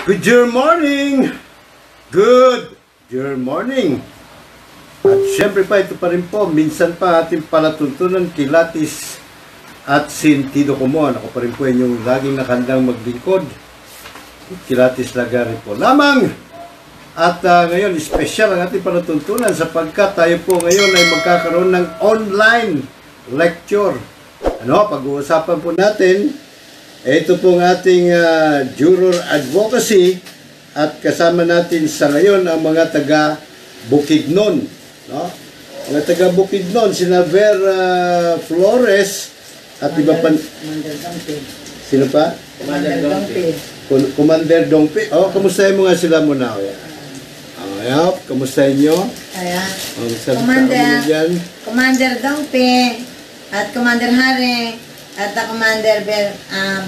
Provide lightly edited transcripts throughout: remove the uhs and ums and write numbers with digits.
Good morning! Good morning! At syempre pa, ito pa rin po, minsan pa ating palatuntunan, kilatis at sentido común. Ako pa rin po inyong laging nakandang maglingkod. Kilatis Lagari po lamang. At ngayon, special ang ating palatuntunan sapagkat tayo po ngayon ay magkakaroon ng online lecture. Pag-uusapan po natin, ito pong ating juror advocacy at kasama natin sa ngayon ang mga taga Bukidnon. Mga taga Bukidnon, sina Vera Flores at iba pa. Sino pa? Commander Dongpe. Commander Dongpe. Kamustahin mo nga sila muna. Kamustahin nyo? Commander Dongpe at Commander Hare at Commander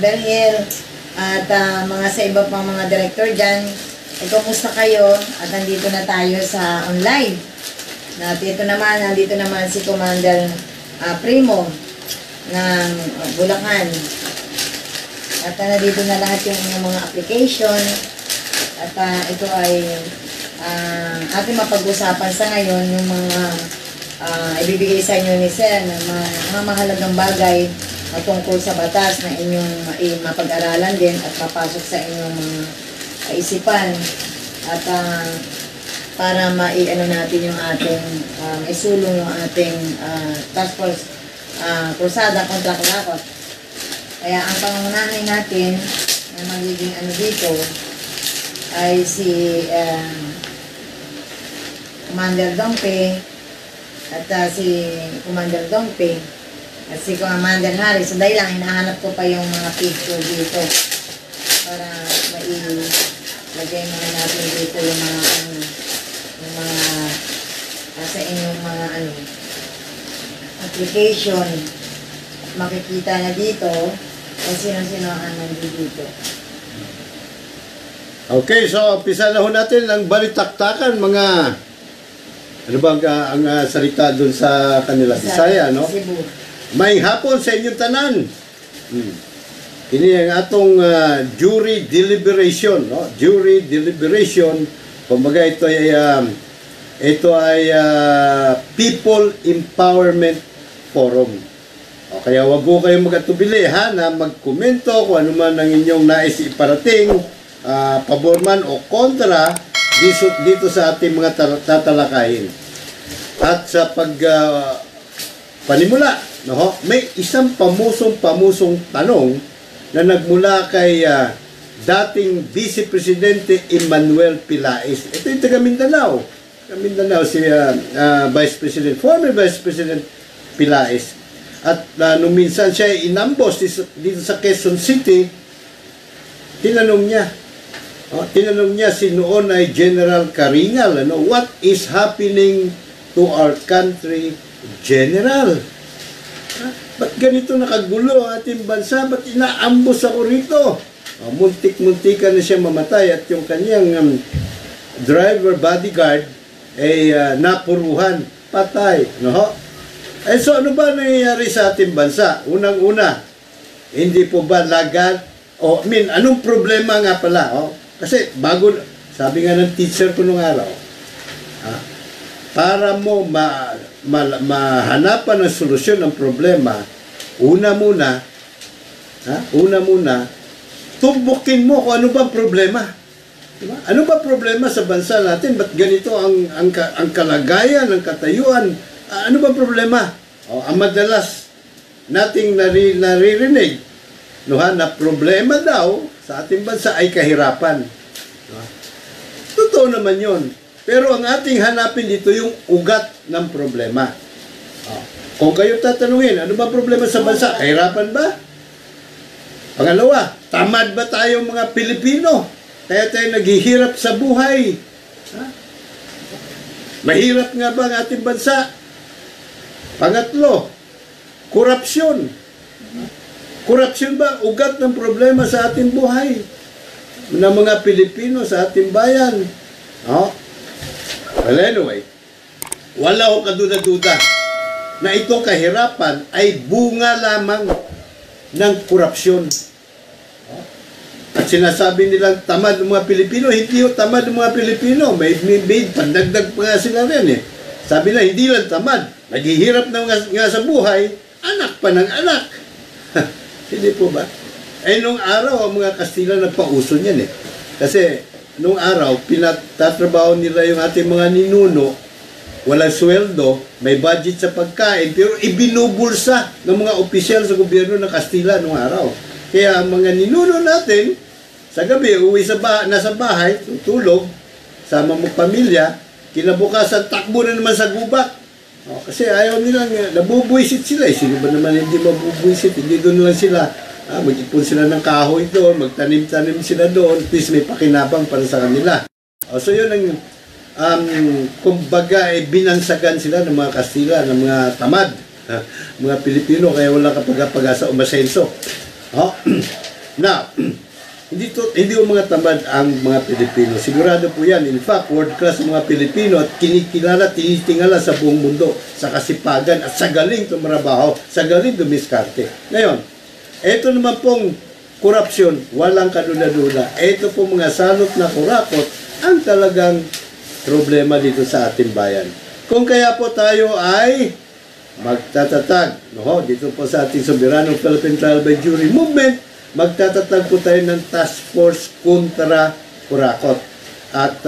Berhil at mga sa iba pang mga director dyan. Kumusta kayo? At nandito na tayo sa online. Nandito naman si Commander Primo ng Bulacan. At nandito na lahat yung mga application. At ito ay ating mapag-usapan sa ngayon yung mga ibibigay sa inyo ni Sir ng mga mahalagang bagay tungkol sa batas na inyong mapag-aralan din at mapasok sa inyong mga kaisipan at para maiano natin yung ating isulong yung ating task force krusada kontra kulakot. Kaya ang pangunahin natin na magiging dito ay si Commander Dongpe at si Commander Dongpe at si Commander Harris. So dahil lang, hinahanap ko pa yung mga picture dito para mailagay muna natin dito yung mga sa inyong mga application. Makikita na dito kung sino-sino ang nandito. Okay, so umpisa na ho natin ang balitaktakan, mga ano ba ang salita doon sa kanila? Bisaya, no? Cebu. May hapon sa inyong tanan. Ini ang atong jury deliberation, no? Jury deliberation. Kumbaga ito ay People Empowerment Forum. Kaya wag ko kayong mag-atubili na magkomento kung ano man ang inyong nais iparating, pabor man o kontra dito sa ating mga tatalakayin. At sa panimula, may isang pamusong tanong na nagmula kay dating Vice Presidente Emmanuel Pilais. Ito yung taga Mindanao. Si former Vice President Pilais. At nung minsan siya inambos dito sa Quezon City, tinanong niya si noon ay General Karingal, what is happening to our country, General? Ba't ganito nakagulo ang ating bansa? Ba't inaambos ako rito? Muntik-muntikan na siya mamatay at yung kanyang driver bodyguard ay napuruhan, patay. So ano ba nangyayari sa ating bansa? Unang-una, hindi po ba lagat? Anong problema nga pala? Kasi sabi nga ng teacher ko nung araw, para mo mahanapan ng solusyon ng problema, una muna, tumbukin mo kung ano ba problema. Diba? Ano ba problema sa bansa natin? Ba't ganito ang kalagayan, ang katayuan? Ano ba problema? Ang madalas nating naririnig, na problema daw sa ating bansa ay kahirapan. Totoo naman yun. Pero ang ating hanapin dito yung ugat ng problema. Kung kayo tatanungin, ano ba problema sa bansa? Kahirapan ba? Pangalawa, tamad ba tayo mga Pilipino? Kaya tayo naghihirap sa buhay. Mahirap nga ba ang ating bansa? Pangatlo, korupsyon. Korupsyon ba ugat ng problema sa ating buhay? Ng mga Pilipino sa ating bayan? Well, anyway, wala ko kaduda-duda na itong kahirapan ay bunga lamang ng korupsyon. At sinasabi nilang tamad ng mga Pilipino, hindi yung tamad ng mga Pilipino. May pandagdag pa nga sila rin eh. Sabi na, hindi lang tamad. Naghihirap na nga sa buhay, anak pa ng anak. Hindi po ba? Eh, nung araw, ang mga Kastila nagpauso niyan eh. Kasi, nung araw, pinatatrabaho nila yung ating mga ninuno, walang sweldo, may budget sa pagkain, pero ibinubulsa ng mga opisyal sa gobyerno ng Kastila nung araw. Kaya ang mga ninuno natin, sa gabi, uwi nasa bahay, tutulog, sama mo pamilya, kinabukasan, takbo na naman sa gubat. Kasi ayaw nilang, nabubuisit sila. Sino ba naman hindi mabubuisit? Hindi doon lang sila. Mag-ipon sila ng kahoy doon, magtanim-tanim sila doon, at least may pakinabang para sa kanila. So yun ang kumbaga binansagan sila ng mga Kastila, ng mga tamad, mga Pilipino, kaya wala kapag-pag-asa umasenso. Now, hindi yung mga tamad ang mga Pilipino. Sigurado po yan. In fact, world class ang mga Pilipino at kinikilala, tinitingala sa buong mundo sa kasipagan at sa galing tumarabaho, sa galing dumiskarte. Ngayon, ito naman pong korupsyon, walang kadula-dula. Ito pong mga salot na kurakot ang talagang problema dito sa ating bayan. Kung kaya po tayo ay magtatatag, dito po sa ating soberanong Philippine Trial by Jury Movement, magtatatag po tayo ng task force kontra kurakot. At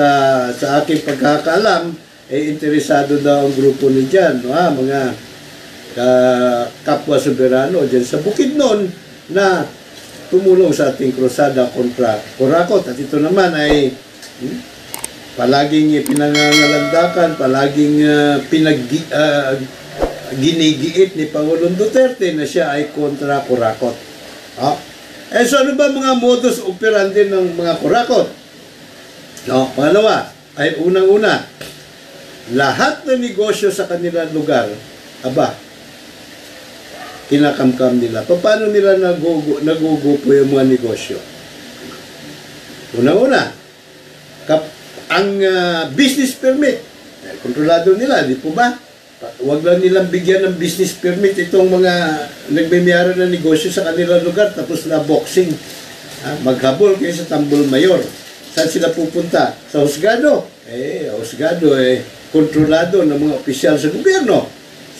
sa aking pagkakaalam, interesado daw ang grupo ni dyan, mga kapwa soberano dyan sa Bukidnon na tumulong sa ating krusada kontra kurakot. At ito naman ay palaging pinangangalandakan, palaging ginigiit ni Pangulong Duterte na siya ay kontra kurakot. So ano ba mga modus operandi ng mga kurakot? Pangalawa, ay unang-una, lahat ng negosyo sa kanilang lugar, kinakamkam nila. Paano nila nagugupo yung mga negosyo? Unang-una, ang business permit, kontrolado nila, di po ba? Huwag lang nilang bigyan ng business permit itong mga nagmimiyara ng negosyo sa kanilang lugar tapos na boxing. Maghabol kayo sa Tambol Mayor. Saan sila pupunta? Sa husgado. Husgado kontrolado ng mga opisyal sa gobyerno.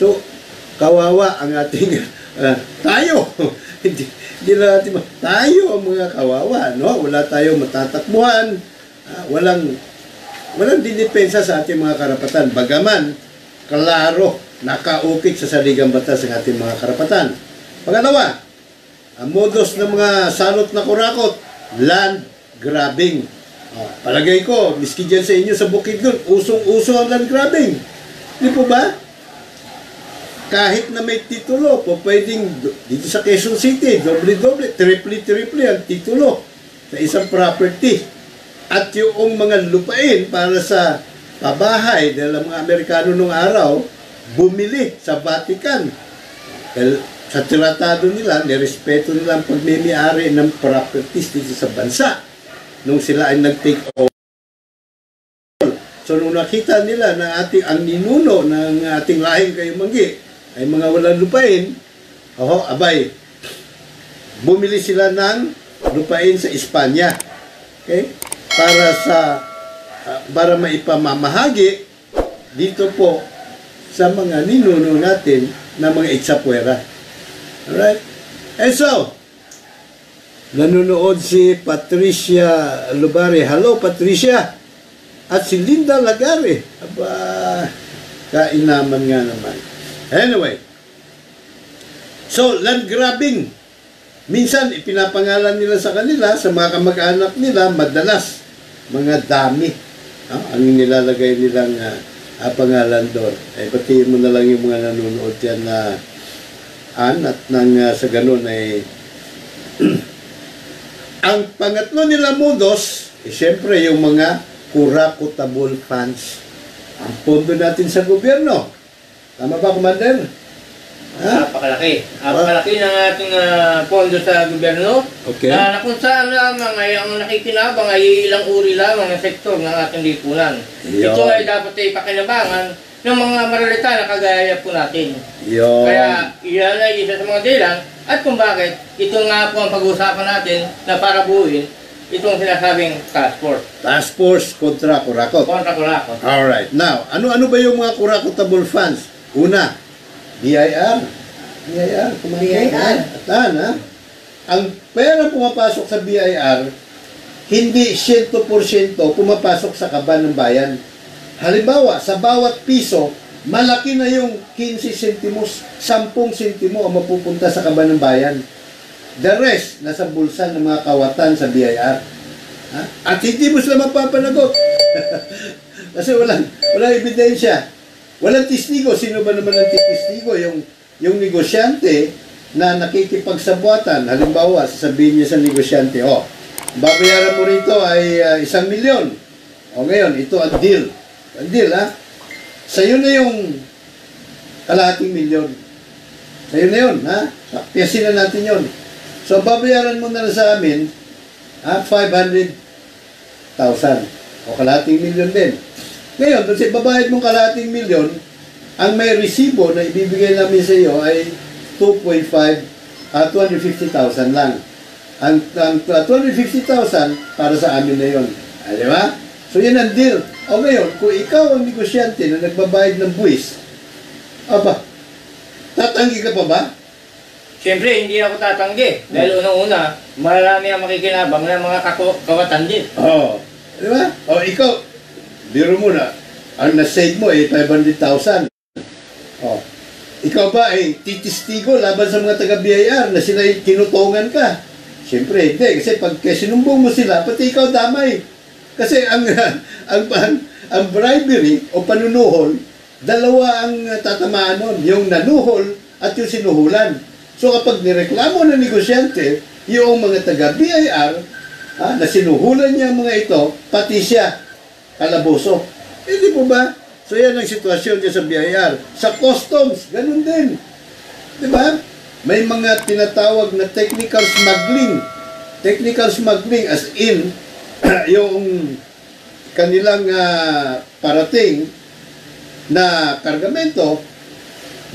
So, kawawa ang ating tayo. Hindi natin tayo ang mga kawawa, no? Wala tayong matatakbuhan. Walang dinepensa sa ating mga karapatan. Bagaman klaro, nakaukit sa saligang batas ng ating mga karapatan. Pangalawa, ang modus ng mga salot na kurakot, land grabbing. Palagay ko, miski dyan sa inyo sa Bukidnon, usong-uso ang land grabbing. Di po ba? Kahit na may titulo, pwedeng dito sa Quezon City, doble-doble, triple ang titulo sa isang property. At yung mga lupain para sa pabahay dahil ang mga Amerikano nung araw bumili sa Vatican. Dahil sa tratado nila, nirespeto nila ang pagmimiyari ng properties dito sa bansa nung sila ay nag-take over. So nung nakita nila na ang ninuno ng ating lahing Kayumanggi ay mga walang lupain, bumili sila ng lupain sa Espanya. Okay? Para maipamamahagi dito po sa mga ninuno natin na mga itsapuera. Alright? And so, nanonood si Patricia Lubari. Hello, Patricia! At si Linda Lagare. Kainaman nga naman. Anyway, so, land grabbing. Minsan, ipinapangalan nila sa kanila, sa mga kamag-anak nila, madalas, mga dami. Ang nilalagay nilang pangalan doon. Batiin mo na lang yung mga nanonood dyan na at sa ganun ay ang pangatlo nila modus, siyempre yung mga kurakotable funds. Ang pondo natin sa gobyerno. Tama ba, Commander? Napakalaki. Napakalaki ng ating pondo sa gobyerno. Okay. Na kung saan lamang ay ang nakikinabang ay ilang uri lamang ng sektor ng ating lipunan. Ito ay dapat ay pakinabangan ng mga maralita na kagaya po natin. Kaya iyan ay isa sa mga dahilan at kung bakit ito nga po ang pag-uusapan natin na para buuin itong sinasabing task force. Task Force kontra kurakot. Kontra kurakot. Alright. Now, ano ba yung mga kurakotable funds? Una, BIR. BIR. BIR. Atan, ha? Ang pera pumapasok sa BIR, hindi 100% pumapasok sa kaban ng bayan. Halimbawa, sa bawat piso, malaki na yung 15 sentimos, 10 sentimo ang mapupunta sa kaban ng bayan. The rest, nasa bulsa ng mga kawatan sa BIR. Ha? At hindi mo sila mapapanagot. Kasi walang ebidensya. Walang testigo. Sino ba naman ang testigo? Yung negosyante na nakikipagsabuatan. Halimbawa, sasabihin niya sa negosyante, babayaran mo rito ay 1 milyon. Ngayon, ito ang deal. Ang deal, ha? Sa'yo na yung kalahating milyon. Sa'yo na yun, ha? Piyasin na natin yun. So, babayaran mo na sa amin, 500,000. O kalahating milyon din. Ngayon, kasi babayad mong kalahating milyon, ang may resibo na ibibigay namin sa iyo ay 250,000 lang. Ang 250,000 para sa amin na yun. Di ba? So, yan ang deal. O ngayon, kung ikaw ang negosyante na nagbabayad ng buwis, tatanggi ka pa ba? Siyempre, hindi ako tatanggi. Dahil unang-una, marami ang makikinabang ng mga kawatan din. Di ba? Ikaw, biro mo na, ang na-save mo ay 500,000. Ikaw ba ay titistigo laban sa mga taga-BIR na sila tinutungan ka? Siyempre, hindi. Kasi pag sinumbong mo sila, pati ikaw damay. Kasi ang bribery o panunuhol, dalawa ang tatamaan nun. Yung nanuhol at yung sinuhulan. So kapag nireklamo ng negosyante, yung mga taga-BIR, na sinuhulan niya ang mga ito, pati siya, kalaboso. Hindi po ba? So yan ang sitwasyon niya sa BIR. Sa customs, ganun din. Di ba? May mga tinatawag na technical smuggling. Technical smuggling as in, yung kanilang parating na kargamento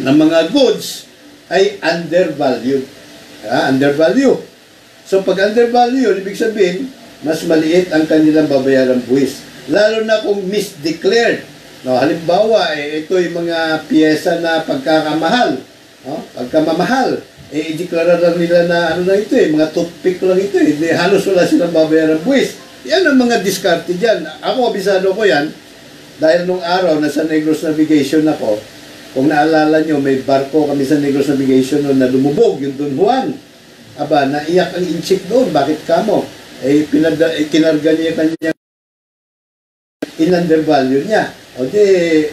ng mga goods ay undervalued. Undervalued. So pag undervalued, ibig sabihin, mas maliit ang kanilang babayarang buwis. Lalo na kung misdeclared. No, halimbawa, ito yung mga piyesa na pagkakamahal. No? Pagkamamahal. I-deklara lang nila na ano na ito mga toothpick lang ito halos wala silang babayarang buwis. Yan ang mga diskarte dyan. Ako, abisado ko yan. Dahil nung araw, nasa Negros Navigation ako, kung naalala nyo, may barko kami sa Negros Navigation noon na lumubog, yung Don Juan. Naiyak ang inchik doon. Bakit kamo? Kinarga niya kanya in-undervalue niya. O di,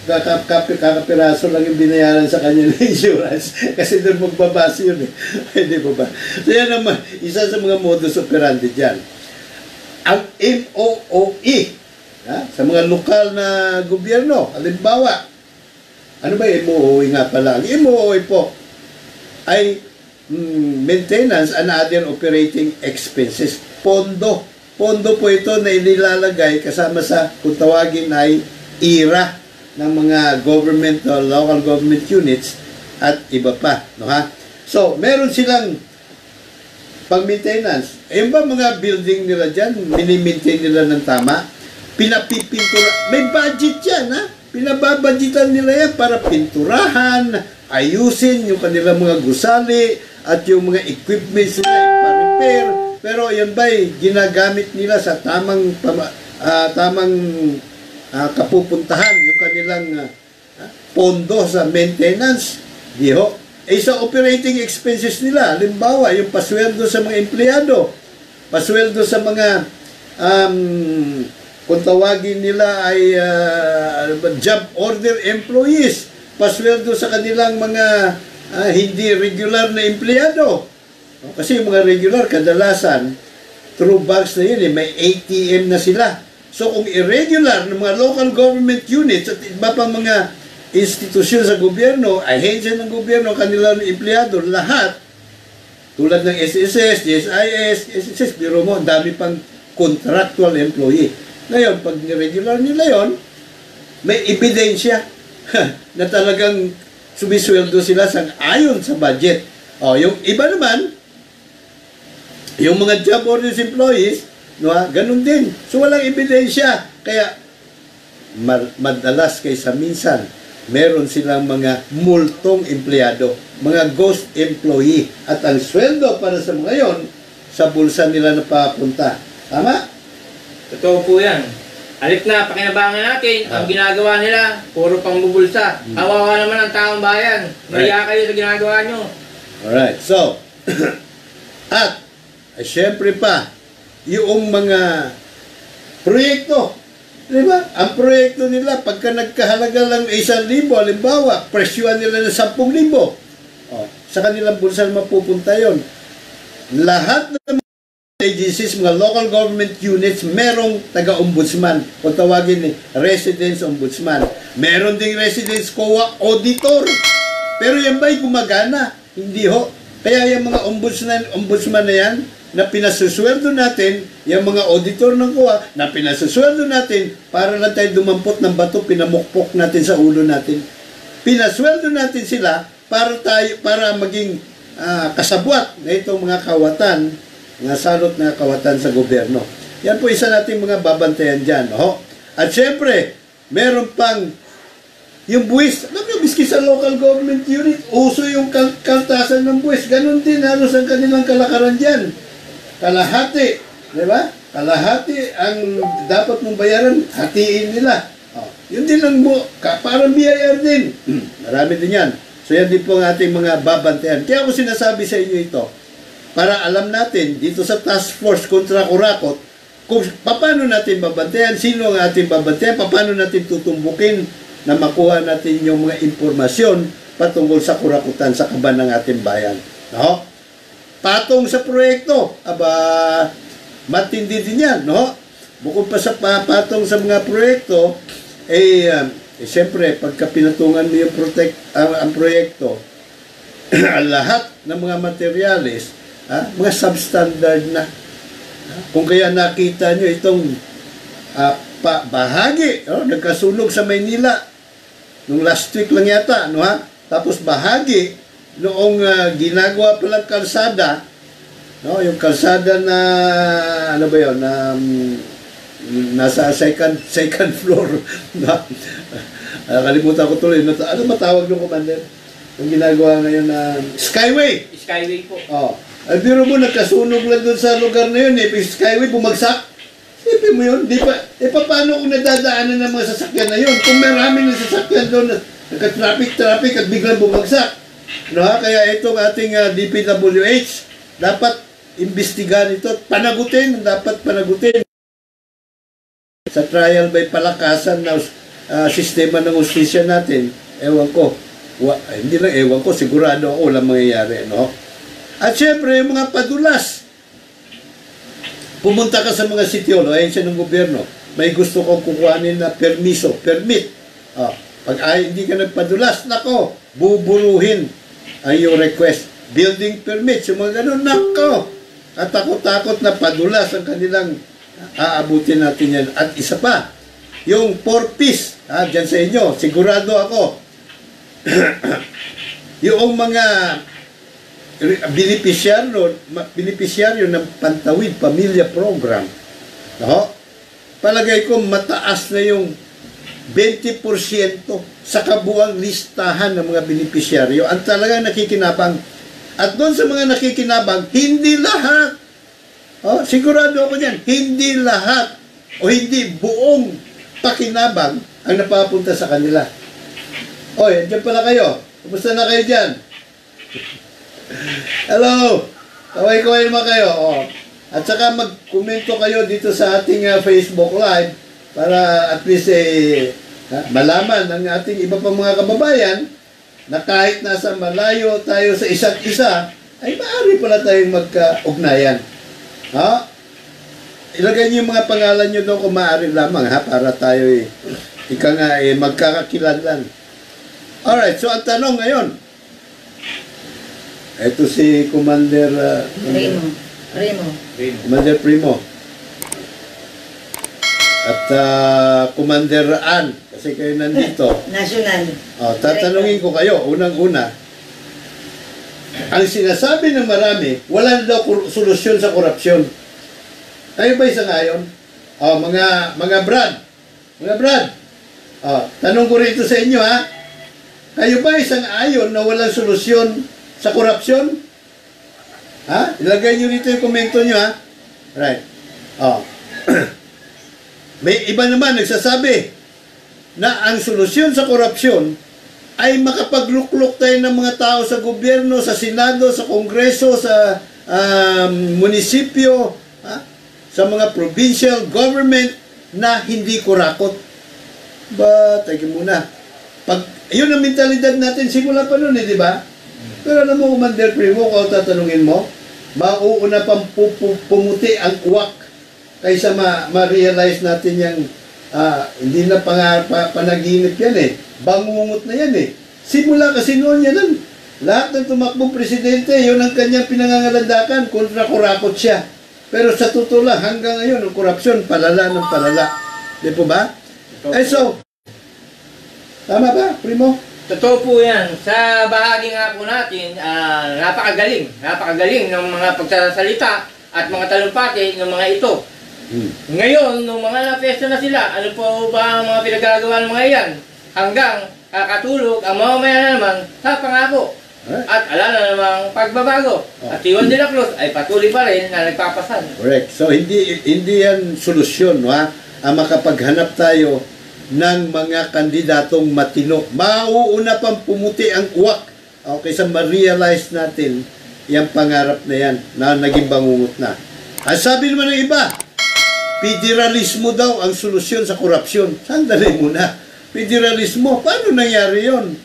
kakapiraso lang yung binayaran sa kanya ng insurance. Kasi doon magbabase yun Hindi po ba? So yan naman, isa sa mga modus operandi dyan. Ang MOOE, sa mga lokal na gobyerno, halimbawa, ano ba yung MOOE nga pala? Ang MOOE po ay maintenance and other operating expenses. Pondo. Pondo po ito na inilalagay kasama sa, kung tawagin ay IRA ng mga government o local government units at iba pa. No, ha? So, meron silang pag-maintenance. Ayun ba mga building nila dyan, mini-maintain nila ng tama? Pinapipintura. May budget yan, ha? Pinababudgetan nila yan para pinturahan, ayusin yung kanilang mga gusali at yung mga equipments nila ipa-repair. Pero yan ba'y ginagamit nila sa tamang kapupuntahan yung kanilang pondo sa maintenance? Di ho. Sa operating expenses nila, halimbawa, yung pasweldo sa mga empleyado, pasweldo sa mga kung tawagin nila ay job order employees, pasweldo sa kanilang mga hindi regular na empleyado. Kasi yung mga regular, kadalasan, through banks na yun, may ATM na sila. So kung irregular ng mga local government units at iba pang mga institusyon sa gobyerno, ahensya ng gobyerno, kanilang empleyado, lahat, tulad ng SSS, GSIS, SSS, biro mo, dami pang contractual employee. Ngayon, pag regular nila yon, may ebidensya na talagang sumisweldo sila sang ayon sa budget. Yung iba naman, Yung mga job orders employees, no, ganun din. So walang ebidensya. Kaya madalas kaysa minsan, meron silang mga multong empleyado, mga ghost employee. At ang sweldo para sa mga yon, sa bulsa nila napapunta. Tama? Totoo po yan. Alit na, pakinabangan natin, ang ginagawa nila, puro pang bubulsa. Kawawa naman ang taong bayan. Maya kayo sa ginagawa nyo. Alright, so, at, syempre pa, yung mga proyekto, di ba? Ang proyekto nila, pagka nagkahalaga lang 1,000, halimbawa, presyuan nila ng 10,000. Sa kanilang bulsa mapupunta yon. Lahat ng agencies, mga local government units, merong taga-ombudsman. Kung tawagin ni residence ombudsman. Meron ding residence COA auditor. Pero yan ba'y gumagana? Hindi ho. Kaya yung mga ombudsman na yan, na pinasusweldo natin, yung mga auditor ng COA, na pinasusweldo natin, para lang tayo dumampot ng bato, pinamukpok natin sa ulo natin. Pinasweldo natin sila para maging kasabwat na itong mga kawatan, mga salot na kawatan sa gobyerno. Yan po isa nating mga babantayan dyan. At syempre, meron pang yung buwis. Alam nyo, miski sa local government unit, uso yung kaltasan ng buwis. Ganon din halos ang kanilang kalakaran dyan. Kalahati, di ba? Kalahati ang dapat mong bayaran, hatiin nila. Yun din lang mo, parang BIR din. Marami din yan. So yan din po ang ating mga babantayan. Kaya ako sinasabi sa inyo ito, para alam natin dito sa task force kontra kurakot, kung paano natin babantayan, sino ang ating babantayan, paano natin tutumbukin na makuha natin yung mga impormasyon patungkol sa kurakutan sa kaban ng ating bayan. No? Patong sa proyekto, matindi din yan. No? Bukod pa sa patong sa mga proyekto, siyempre, pagka pinatungan mo yung ang proyekto, lahat ng mga materyales, mga substandard na. Kung kaya nakita nyo itong bahagi, nagkasunog sa Maynila, nung last week lang yata, no, ha? Tapos bahagi, noong ginagawa palang kalsada, no, yung kalsada na, ano ba yun, nasa second floor, kalimutan ko tuloy, ano matawag ng commander? Yung ginagawa ngayon na Skyway! Skyway po. Ay, biro mo, nagkasunog lang doon sa lugar na yun, Skyway, bumagsak. Isipin mo yun, paano kung nadadaanan ng mga sasakyan na yun? Kung marami ng sasakyan doon, nagka-traffic at biglang bumagsak. No, ha? Kaya itong ating DPWH, dapat imbestigahan ito, dapat panagutin. Sa trial by palakasan na sistema ng justisya natin, ewan ko, hindi lang ewan ko, sigurado ako walang mangyayari, no? At syempre, yung mga padulas. Pumunta ka sa mga sityo, no? Ayun siya ng gobyerno. May gusto kong kukuhanin na permit. Pag hindi ka nagpadulas, nako, buburuhin ang iyong request. Building permits, yung mga ganun, nako. At takot-takot na padulas ang kanilang aabutin natin yan. At isa pa, yung 4-piece, dyan sa inyo, sigurado ako, yung mga beneficiaryo ng Pantawid Pamilya Program, no? Palagay ko mataas na yung 20% sa kabuang listahan ng mga beneficiaryo ang talagang nakikinabang. At doon sa mga nakikinabang, hindi lahat. Sigurado ako dyan, hindi lahat o hindi buong pakinabang ang napapunta sa kanila. Oy, andyan pala kayo. Kumusta na kayo dyan? Hello! Kaway-kaway naman kayo. At saka mag-komento kayo dito sa ating Facebook Live para at least malaman ng ating iba pang mga kababayan na kahit nasa malayo tayo sa isa't isa, ay maaari pala tayong magka-ugnayan. Ilagay niyo yung mga pangalan niyo doon kung maaari lamang, para tayo magkakakilanlan. Alright, so ang tanong ngayon, ito si Commander Commander Primo. At Commander Ann, kasi kayo nandito. National. Tatanungin ko kayo, unang-una. Ang sinasabi ng marami, wala na daw solusyon sa korupsyon. Kayo ba isang ayon? Mga Brad, tanong ko rito sa inyo, ha? Kayo ba isang ayon na walang solusyon sa korupsyon? Ha? Ilagay nyo dito yung komento nyo, ha? Right. May iba naman nagsasabi na ang solusyon sa korupsyon ay makapagluklok tayo ng mga tao sa gobyerno, sa Senado, sa Kongreso, sa munisipyo, sa mga provincial government na hindi kurakot. Ba, tagi muna. Yun ang mentalidad natin simula pa noon, di ba? Pero alam mo, Commander Primo, kung tatanungin mo, mauuna pang pumuti ang uwak kaysa ma-realize natin yung hindi na panaginip yan eh. Bangungot na yan eh. Simula kasi noon yan lang. Lahat ng tumakbong presidente, yun ang kanyang pinangangalandakan, kontra kurakot siya. Pero sa totoo lang, hanggang ngayon, ang korupsyon, palala ng palala. Di po ba? So, tama ba, Primo? Totoo po yan. Sa bahagi nga po natin, napakagaling ng mga pagsasalita at mga talumpati ng mga ito. Ngayon, nung mga napesto na sila, ano po ba ang mga pinagagawa ng mga yan? Hanggang kakatulog ang mamamayan na naman sa pangako. At ala na namang pagbabago. At Iwan de la Cruz ay patuloy pa rin na nagpapasan. Correct. So, hindi yan solusyon, no, ha? Makapaghanap tayo ng mga kandidatong matino. Mauuna pang pumuti ang uwak. Okay, sa ma-realize natin yung pangarap na yan na naging bangungot na. Ang sabi naman ng iba, federalismo daw ang solusyon sa korupsyon. Sandali muna. Federalismo, paano nangyari yon?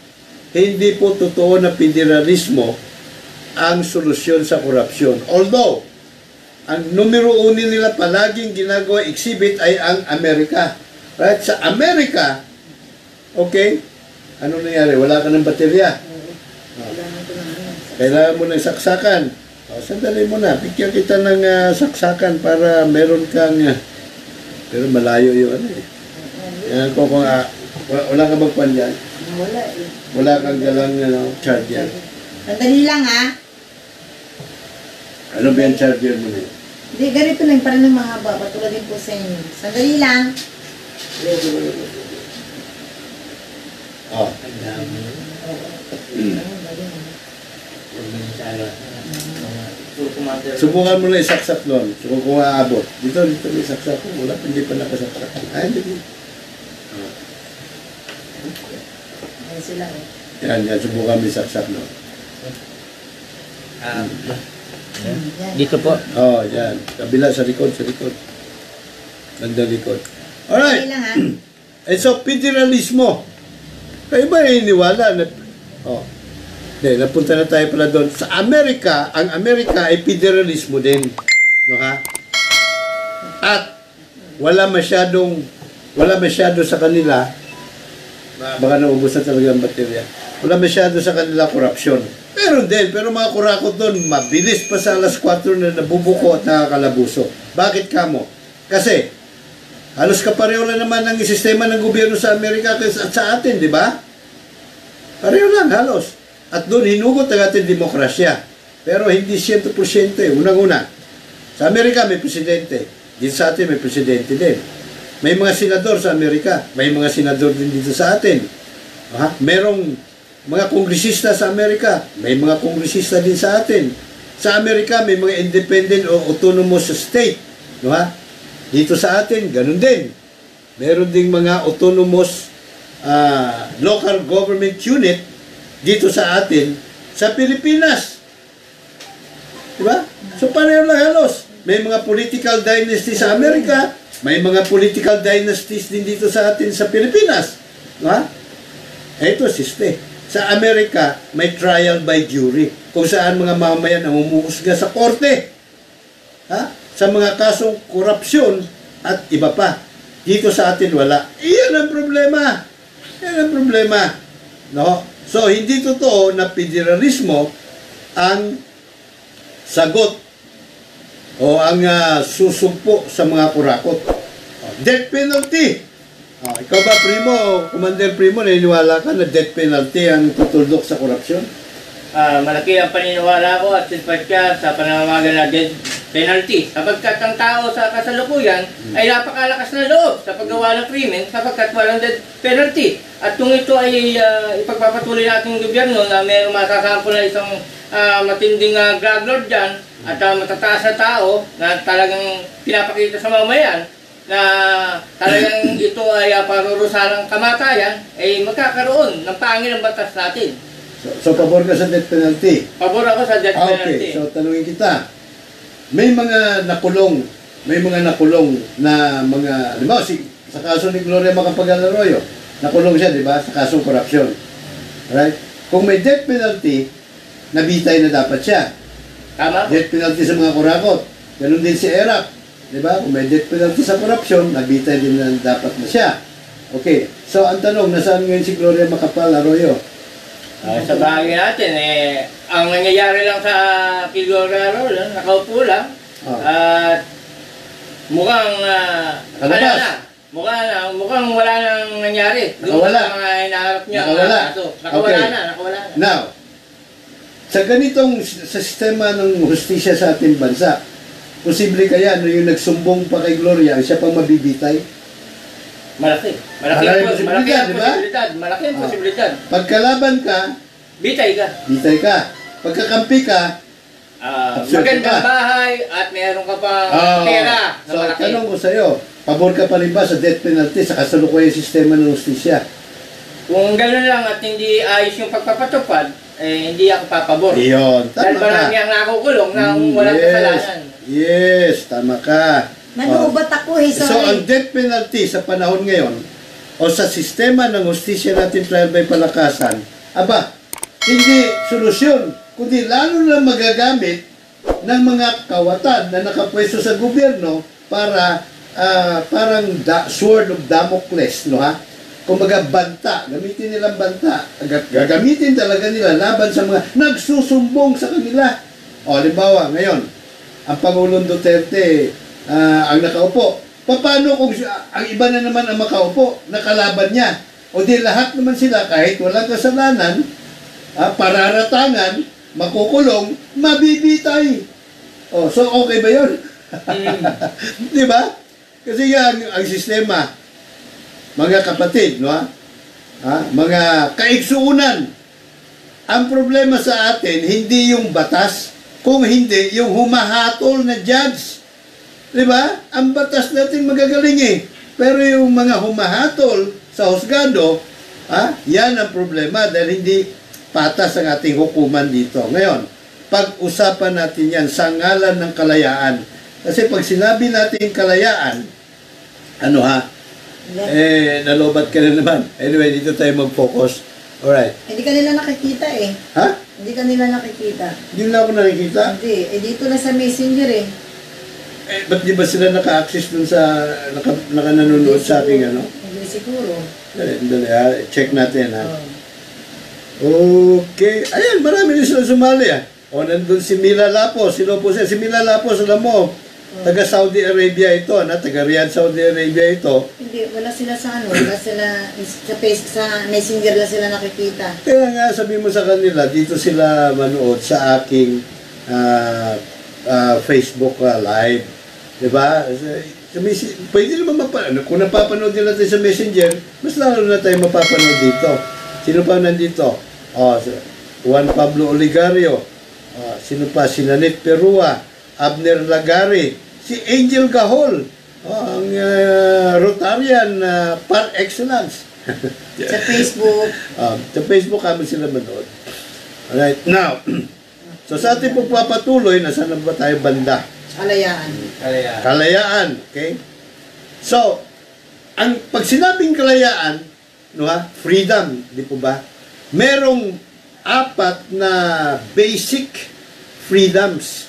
Hindi po totoo na federalismo ang solusyon sa korupsyon. Although, ang numero 1 nila palaging ginagawa exhibit ay ang Amerika. Right? Sa Amerika, okay, ano nangyari? Wala ka ng baterya. Kailangan mo ng saksakan. Sandali mo na. Bigyan kita ng saksakan para meron kang... pero malayo yung ano eh. Yan ko kung... wala ka magpan dyan? Wala eh. Wala kang galang charger. Sandali lang, ha? Ano ba yung charger mo na yun? Hindi, ganito lang. Para ng mahaba. Patulad din po sa inyo. Sandali lang. Subukan mo na isaksak doon. So, kung aabot. Dito may isaksak ko. Wala, hindi pa nakasaksak. Ay, hindi. Ayan sila, eh. Yan. Subukan mo isaksak doon. Dito po. Yan. Kabila sa likod. Banda likod. Alright. Sandali lang, ha? So, federalismo. Kayo ba iniwala na... napunta na tayo pala doon. Sa Amerika, ang Amerika ay federalismo din. No, ha? At wala masyado sa kanila, baka naubos na talaga ang baterya, wala masyado sa kanila korupsyon. Pero mga kurakot doon, mabilis pa sa alas 4 na nabubuko at nakakalabuso. Bakit kamo? Kasi, halos kapareho lang naman ang sistema ng gobyerno sa Amerika at sa atin, di ba? Pareho lang, halos. At doon, hinugot ang ating demokrasya. Pero hindi 100% eh. Unang-una, sa Amerika may presidente. Dito sa atin may presidente din. May mga senador sa Amerika. May mga senador din dito sa atin. Merong mga kongresista sa Amerika. May mga kongresista din sa atin. Sa Amerika may mga independent o autonomous state. Dito sa atin, ganun din. Meron ding mga autonomous local government unit dito sa atin, sa Pilipinas. Diba? So, pareho lang halos. May mga political dynasties sa Amerika, may mga political dynasties din dito sa atin sa Pilipinas. Diba? Ito, siste. Sa Amerika, may trial by jury, kung saan mga mamayan ang umuhusga sa korte. Sa mga kasong korupsyon at iba pa. Dito sa atin, wala. Iyan ang problema. No? So, hindi totoo na federalismo ang sagot o ang susumpo sa mga kurakot. Death penalty. Ikaw ba, Primo, Commander Primo, naniniwala ka na death penalty ang tutuldok sa korupsyon? malaki ang paniniwala ko at simpatsya sa panamagan na death penalty. Sapagkat ang tao sa kasalukuyan ay napakalakas na loob sa paggawa ng krimen sapagkat walang death penalty. At kung ito ay ipagpapatuloy natin ng gobyerno na mayroong masasampo na isang matinding drug lord dyan at matataas na tao na talagang pinapakita sa mamayan na talagang ito ay parurusahan ng kamatayan, ay magkakaroon ng pangil ang batas natin. So, pabor ka sa death penalty? Pabor ako sa death penalty. Okay, so tanungin kita. May mga nakulong na mga, di ba, sa kaso ni Gloria Macapagal Arroyo, nakulong siya, di ba, sa kasong korupsyon. Right? Kung may death penalty, nabitay na dapat siya. Tama? Death penalty sa mga kurakot. Ganun din si Erap. Di ba? Kung may death penalty sa korupsyon, nabitay din na dapat na siya. Okay. So, ang tanong, nasaan ngayon si Gloria Macapagal Arroyo? Sa bagay natin, ang nangyayari lang sa Gloria Arroyo, nakaupo lang. At mukhang mukhang wala nang nangyari. Nakawala. Doon sa mga hinaharap niya. Nakawala. Nakawala Okay. nakawala na. Now, sa ganitong sa sistema ng hustisya sa ating bansa, posible kaya no yung nagsumbong pa kay Gloria, siya pang mabibitay? Malaki. Malaki ang posibilidad, di ba? Malaki ang posibilidad. Pagkalaban ka, Bitay ka. bitay ka. Pagkakampi ka, absurdo Magandang ka. bahay at meron ka pang Ah, pera na so, malaki. tanong ko sa'yo, pabor ka pa rin ba sa death penalty sa kasalukuyang sistema ng hustisya? Kung gano'n lang at hindi ayos yung pagpapatupad, hindi ako papabor. Iyon, Dahil tama ka. marami ang nakukulong na walang kasalanan. Yes, tama ka. Manubat ako eh, So, sorry. ang death penalty sa panahon ngayon, o sa sistema ng hustisya natin trial by palakasan, aba, hindi solusyon, kundi lalo na magagamit ng mga kawatan na nakapwesto sa gobyerno para parang sword of Damocles, no ha? Kumbaga banta, gamitin nilang banta, gagamitin talaga nila laban sa mga nagsusumbong sa kanila. O, halimbawa, ngayon, ang Pangulong Duterte ang nakaupo. Paano kung ang iba na naman ang makaupo, nakalaban niya? O di lahat naman sila, kahit walang kasalanan, pararatangan, makukulong, mabibitay. O, so okay ba yun? Di ba? Kasi yan ang sistema. Mga kapatid, no? Mga kaigsuunan. Ang problema sa atin, hindi yung batas, kung hindi yung humahatol na judge. Di ba? Ang batas natin magagaling eh. Pero yung mga humahatol sa husgado, yan ang problema dahil hindi patas ang ating hukuman dito. Ngayon, pag-usapan natin yan sa ngalan ng kalayaan. Kasi pag sinabi natin kalayaan, nalobat ka na naman. Anyway, dito tayo mag-focus. Alright. Hindi ka nila nakikita eh. Ha? Hindi ka nila nakikita. Hindi na ako nakikita. Hindi. Dito na sa messenger eh. Ba't di ba sila naka-access dun sa, naka-nanonood sa aking ano? Hindi siguro. Dali, check natin ha. Oh. Okay. Ayan, marami rin sila sumali O, nandun si Mila Lapos. Sino po siya? Si Mila Lapos, alam mo, taga Saudi Arabia ito, taga Riyadh, Saudi Arabia ito. Hindi, wala sila sa wala sila sa messenger lang sila nakikita. Kaya nga, sabi mo sa kanila, dito sila manood sa aking Facebook live. Diba? Pwede naman kung napapanood nila tayo sa messenger, mas lalo na tayo mapapanood dito. Sino pa nandito? Juan Pablo Oligario. Sino pa? Si Nanette Perua, Abner Lagari, si Angel Gahol, ang Rotarian par excellence. Sa Facebook. Sa Facebook kami sila manood. Alright, now, so sa ating pagpapatuloy, nasa na ba tayo banda? Kalayaan. Kalayaan, okay? So, pag sinabing kalayaan, freedom, di po ba? Merong 4 na basic freedoms.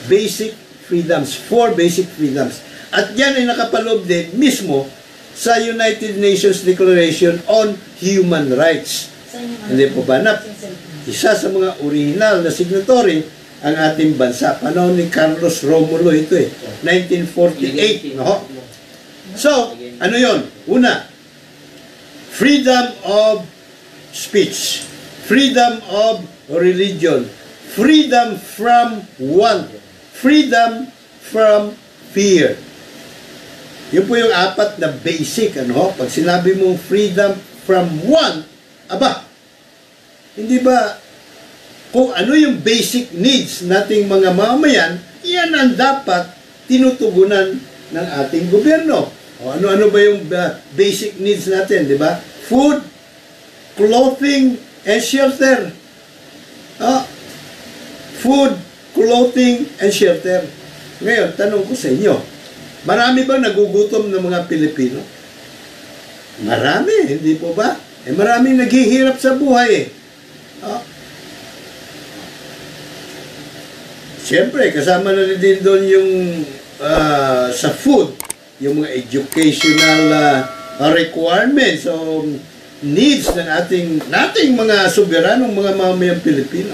Basic freedoms. 4 basic freedoms. At yan ay nakapaloob din mismo sa United Nations Declaration on Human Rights. Hindi po ba? Isa sa mga original na signatory ang ating bansa. Panahon ni Carlos Romulo ito 1948. No? So, ano yon? Una, freedom of speech. Freedom of or religion. Freedom from want. Freedom from fear. Yun po yung apat na basic, ano? Pag sinabi mong freedom from want, aba, hindi ba kung ano yung basic needs nating mga mamamayan, yan ang dapat tinutugunan ng ating gobyerno. O ano-ano ba yung basic needs natin, di ba? Food, clothing, and shelter. Food, clothing, and shelter. Ngayon, tanong ko sa inyo, marami bang nagugutom ng mga Pilipino? Marami, hindi po ba? Maraming naghihirap sa buhay eh. Siyempre, kasama na din doon yung sa food, yung mga educational requirements o needs ng nating mga soberanong mga mamamayang Pilipino.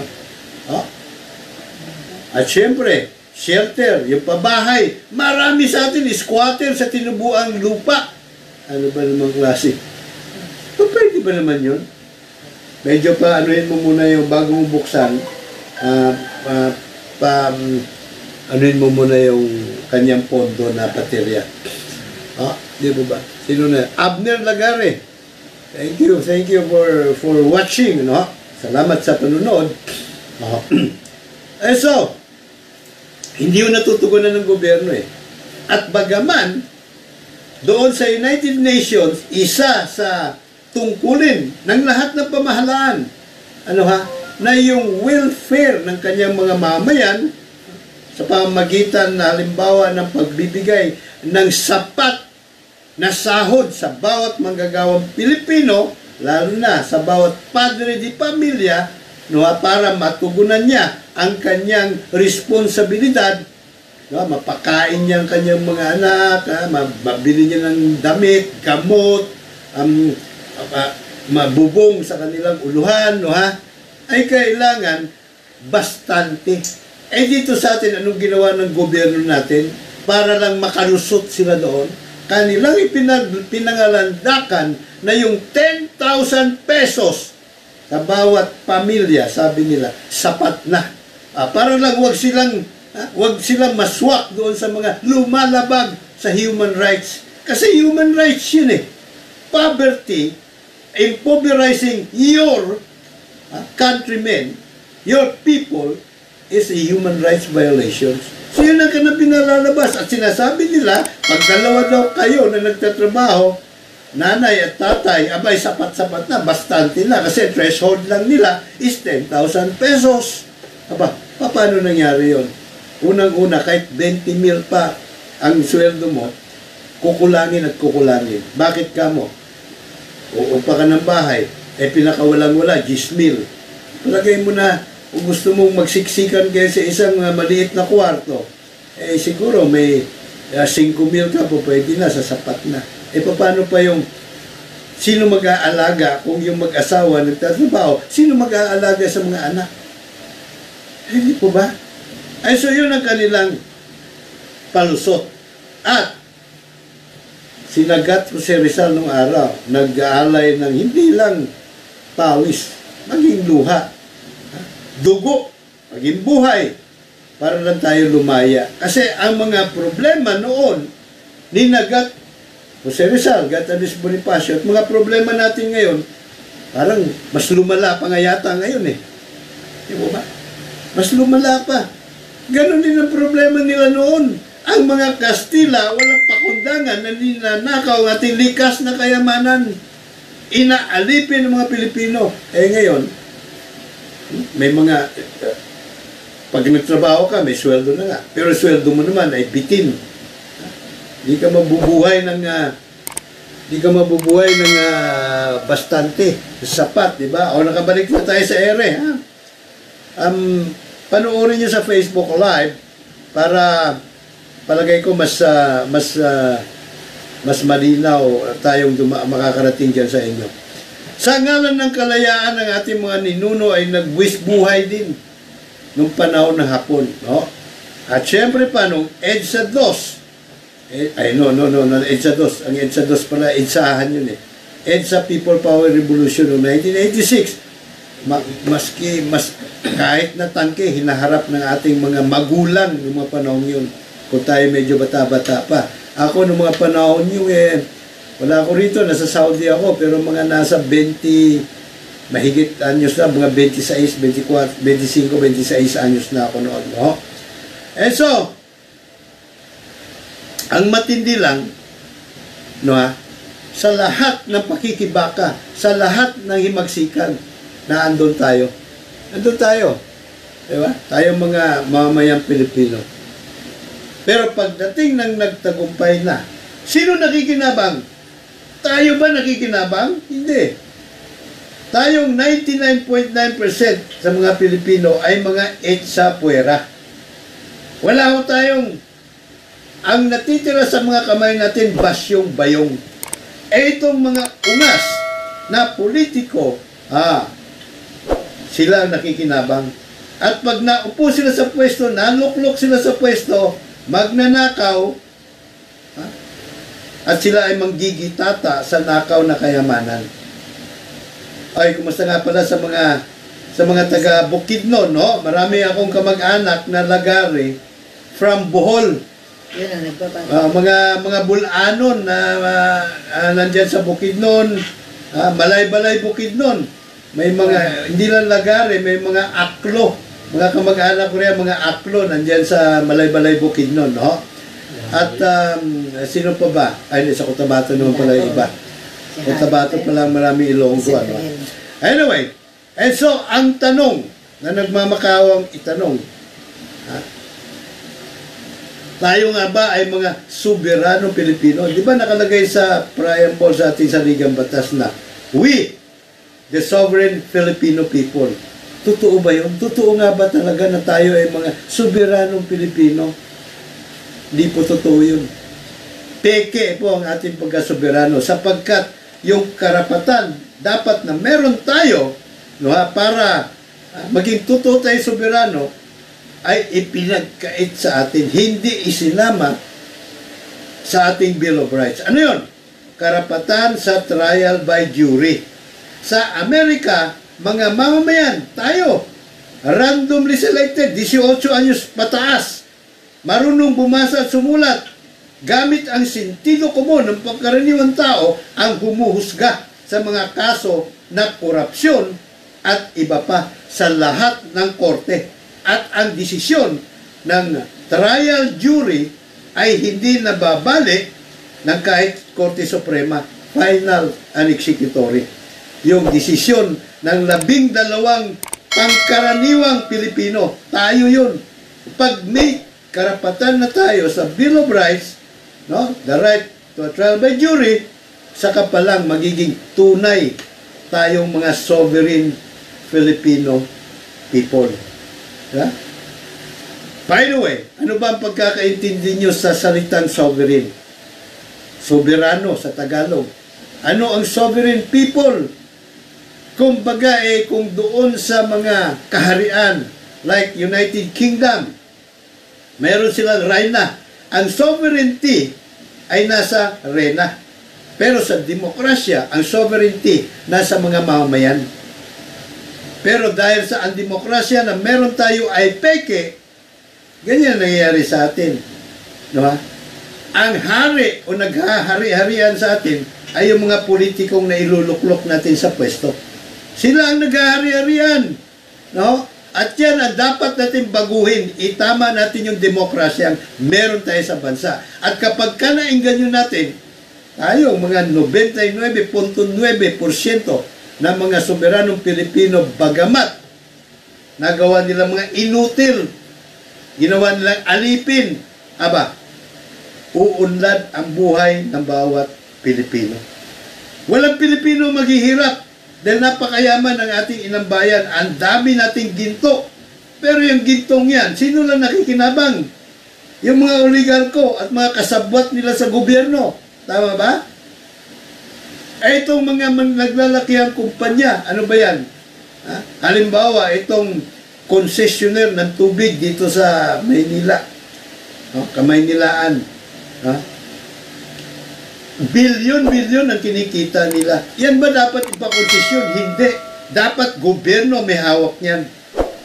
At siyempre, shelter, yung pabahay. Marami sa atin, squatter sa tinubuang lupa. Ano ba namang klase? Pwede ba naman yun? Medyo pa, anuhin mo muna yung bago mo buksan, anuhin mo muna yung kanyang pondo na paterya. Di ba ba? Sino na? Abner Lagare. Thank you for watching, no? Salamat sa panunod. So, hindi yun natutugunan ng gobyerno eh. At bagaman, doon sa United Nations, isa sa tungkulin ng lahat ng pamahalaan, na yung welfare ng kanyang mga mamayan sa pamamagitan na halimbawa ng pagbibigay ng sapat na sahod sa bawat manggagawang Pilipino, lalo na sa bawat padre di pamilya, para matugunan niya ang kanyang responsibilidad, mapakain niya ang kanyang mga anak, mabili niya ng damit, gamot, mabubong sa kanilang uluhan, ay kailangan bastante. Dito sa atin, anong ginawa ng gobyerno natin para lang makalusot sila doon? Kanilang pinangalandakan na yung 10,000 pesos sa bawat pamilya, sabi nila, sapat na. Para lang wag silang maswak doon sa mga lumalabag sa human rights. Kasi human rights yun eh. Poverty, impoverizing your countrymen, your people, is a human rights violation. So yun ang pinalalabas. At sinasabi nila, pag dalawa daw kayo na nagtatrabaho, nanay at tatay, abay, sapat-sapat na, bastante na. Kasi threshold lang nila is 10,000 pesos. Aba, paano nangyari yon? Unang-una, kahit 20 mil pa ang sweldo mo, kukulangin at kukulangin. Bakit ka mo? Uupa ka ng bahay, pinakawalang-wala, 10 mil. Palagay mo na, kung gusto mong magsiksikan kayo sa isang maliit na kwarto, siguro may 5 mil ka po, pwede na, sasapat na. Paano pa yung sino mag-aalaga kung yung mag-asawa nagtatrabaho? Sino mag-aalaga sa mga anak? Hindi po ba? So yun ang kanilang palusot. At sinagat ko si Rizal nung araw, nag-aalay ng hindi lang pawis, maging luha, dugo, maging buhay, para lang tayo lumaya. Kasi ang mga problema noon, ninagat Jose Rizal, Gatanis Bonifacio, at mga problema natin ngayon, parang mas lumala pa nga yata ngayon eh. Di ba? Mas lumala pa. Ganon din ang problema nila noon. Ang mga Kastila, walang pakundangan na ninanakaw ang ating likas na kayamanan. Inaalipin ng mga Pilipino. Ngayon, may mga, pag nagtrabaho ka, may sweldo na nga. Pero sweldo mo naman ay bitin. Di ka mabubuhay ng bastante, sapat, di ba? O nakabalik na tayo sa ere, ha? Panoorin niyo sa Facebook Live para palagay ko mas malinaw tayong makakarating dyan sa inyo. Sa ngalan ng kalayaan ng ating mga ninuno ay nagwis buhay din nung panahon ng Hapon, no? At syempre pa nung EDSA 2, EDSA 2. Ang EDSA 2 pala, EDSAhan yun eh. EDSA People Power Revolution noong 1986. kahit na tangke, hinaharap ng ating mga magulang ng mga panahon yun. Kung tayo medyo bata-bata pa. Ako, ng mga panahon yun, wala ako rito, nasa Saudi ako, pero mga nasa 20, mahigit anyos na, mga 26, 24, 25, 26 anyos na ako noon. No? And so, ang matindi lang, no ha, sa lahat ng pakikibaka, sa lahat ng himagsikan, na andun tayo. Andun tayo. Diba? Tayo mga mamamayang Pilipino. Pero pagdating ng nagtagumpay na, sino nakikinabang? Tayo ba nakikinabang? Hindi. Tayong 99.9% sa mga Pilipino ay mga etsa puwera. Wala ho tayong, ang natitira sa mga kamay natin, basyong bayong. Itong mga ungas na politiko, sila ang nakikinabang. At pag naupo sila sa pwesto, naluklok sila sa pwesto, magnanakaw, at sila ay manggigitata sa nakaw na kayamanan. Ay, kumusta nga pala sa mga taga Bukidnon, no? Marami akong kamag-anak na lagari from Bohol. Yun ang nagpapagawa. Mga Bulanon na nandyan sa Bukidnon, Malay-Balay Bukidnon. May mga, hindi lang lagari, may mga aklo. Mga kamag-anak ko rin, mga aklo, nandyan sa Malay-Balay Bukidnon, no? At sino pa ba? Ay, sa Cotabato naman pala yung iba. Cotabato pala marami Ilonggo, ano? Anyway, and so, ang tanong na nagmamakawang itanong, tayo nga ba ay mga soberanong Pilipino? Di ba nakalagay sa preamble sa ating saligang batas na we, the sovereign Filipino people. Totoo ba yun? Totoo nga ba talaga na tayo ay mga soberanong Pilipino? Hindi po totoo yun. Peke po ang ating pagkasoberano sapagkat yung karapatan dapat na meron tayo, no, para maging totoo tayo soberano ay ipinagkait sa atin, hindi isinama sa ating Bill of Rights. Ano yun? Karapatan sa trial by jury. Sa Amerika, mga mamamayan, tayo, randomly selected, 18 anyos pataas, marunong bumasa at sumulat, gamit ang sentido komon ng pangkaraniwang tao ang humuhusga sa mga kaso na korupsyon at iba pa sa lahat ng korte. At ang desisyon ng trial jury ay hindi nababalik ng kahit Korte Suprema, final and executory. Yung desisyon ng 12 pangkaraniwang Pilipino, tayo yun. Pag may karapatan na tayo sa Bill of Rights, no, the right to a trial by jury, saka pa lang magiging tunay tayong mga sovereign Filipino people. Yeah? By the way, ano ba ang pagkakaintindi nyo sa salitang sovereign? Soberano sa Tagalog. Ano ang sovereign people? Kumbaga kung doon sa mga kaharian, like United Kingdom, meron silang reyna. Ang sovereignty ay nasa reyna. Pero sa demokrasya, ang sovereignty nasa mga mamamayan. Pero dahil sa ang demokrasya na meron tayo ay peke, ganyan nangyayari sa atin. No? Ang hari o naghahari-harian sa atin ay yung mga politikong na iluluklok natin sa pwesto. Sila ang naghahari-harian. No? At yan ang dapat natin baguhin. Itama natin yung demokrasya meron tayo sa bansa. At kapag kanainggan nyo natin, tayo mga 99.9% na mga soberanong Pilipino bagamat nagawa nila mga inutil, ginawa nilang alipin, uunlad ang buhay ng bawat Pilipino. Walang Pilipino maghihirap dahil napakayaman ng ating inang bayan. Ang dami nating ginto. Pero yung gintong yan, sino lang nakikinabang? Yung mga oligarko at mga kasabwat nila sa gobyerno. Tama ba? Itong mga naglalakihang kumpanya, ano ba yan? Halimbawa, itong concessionaire ng tubig dito sa Maynila. Kamaynilaan. Bilyon ang kinikita nila. Yan ba dapat ipakonsesyon? Hindi. Dapat gobyerno may hawak niyan.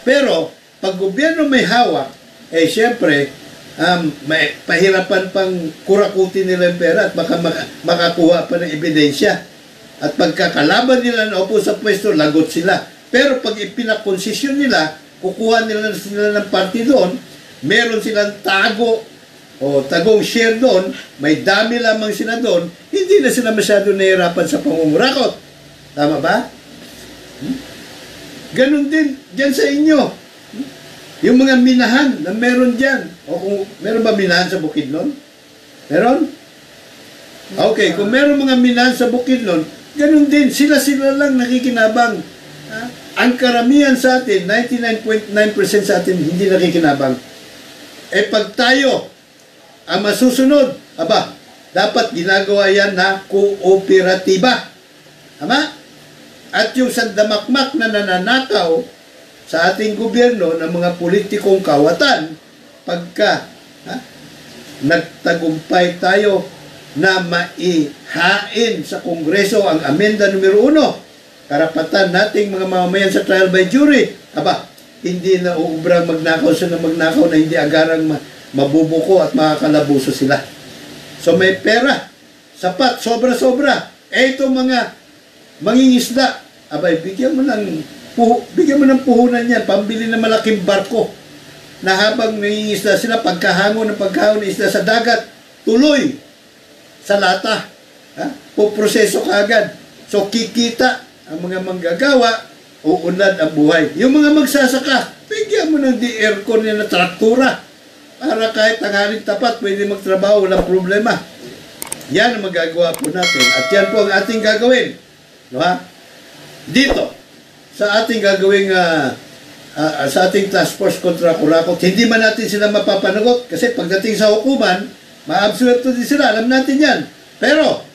Pero, pag gobyerno may hawak, syempre, may pahirapan pang kurakutin nila yung pera at baka makakuha pa ng ebidensya. At pagkakalaban nila na upo sa pwesto, lagot sila. Pero pag ipinakonsesyon nila, kukuha nila ng party doon, meron silang tago o tagong share doon, may dami lamang sila doon, hindi na sila masyado nahihirapan sa pangungurakot. Tama ba? Ganon din dyan sa inyo. Yung mga minahan na meron dyan. O kung meron ba minahan sa Bukidnon? Meron? Okay, kung meron mga minahan sa Bukidnon, ganon din. Sila lang nakikinabang. Ang karamihan sa atin, 99.9% sa atin, hindi nakikinabang. Pag tayo ang masusunod, dapat ginagawa yan na kooperatiba. Tama? At yung sandamakmak na nananakaw sa ating gobyerno ng mga politikong kawatan, pagka nagtagumpay tayo na maihain sa Kongreso ang amenda numero 1, karapatan nating mga mamamayan sa trial by jury, hindi na uubrang magnakaw sa magnakaw na hindi agarang mabubuko at makakalabuso sila. So may pera, sapat, sobra-sobra. Itong mga mangingisda, bigyan mo ng puhunan yan, pambili ng malaking barko na habang nangingisda sila, pagkahangon ng isda sa dagat, tuloy sa lata. Puproseso kaagad. So kikita ang mga manggagawa, uunlad ang buhay. Yung mga magsasaka, bigyan mo ng aircon yan na traktura para kahit tanghaling tapat, pwede magtrabaho, walang problema. Yan ang magagawa po natin. At yan po ang ating gagawin. No, ha? Dito, sa ating gagawing, sa ating task force kontra kurakot, hindi man natin sila mapapanagot kasi pagdating sa hukuman, ma-absuelto din sila. Alam natin yan. Pero,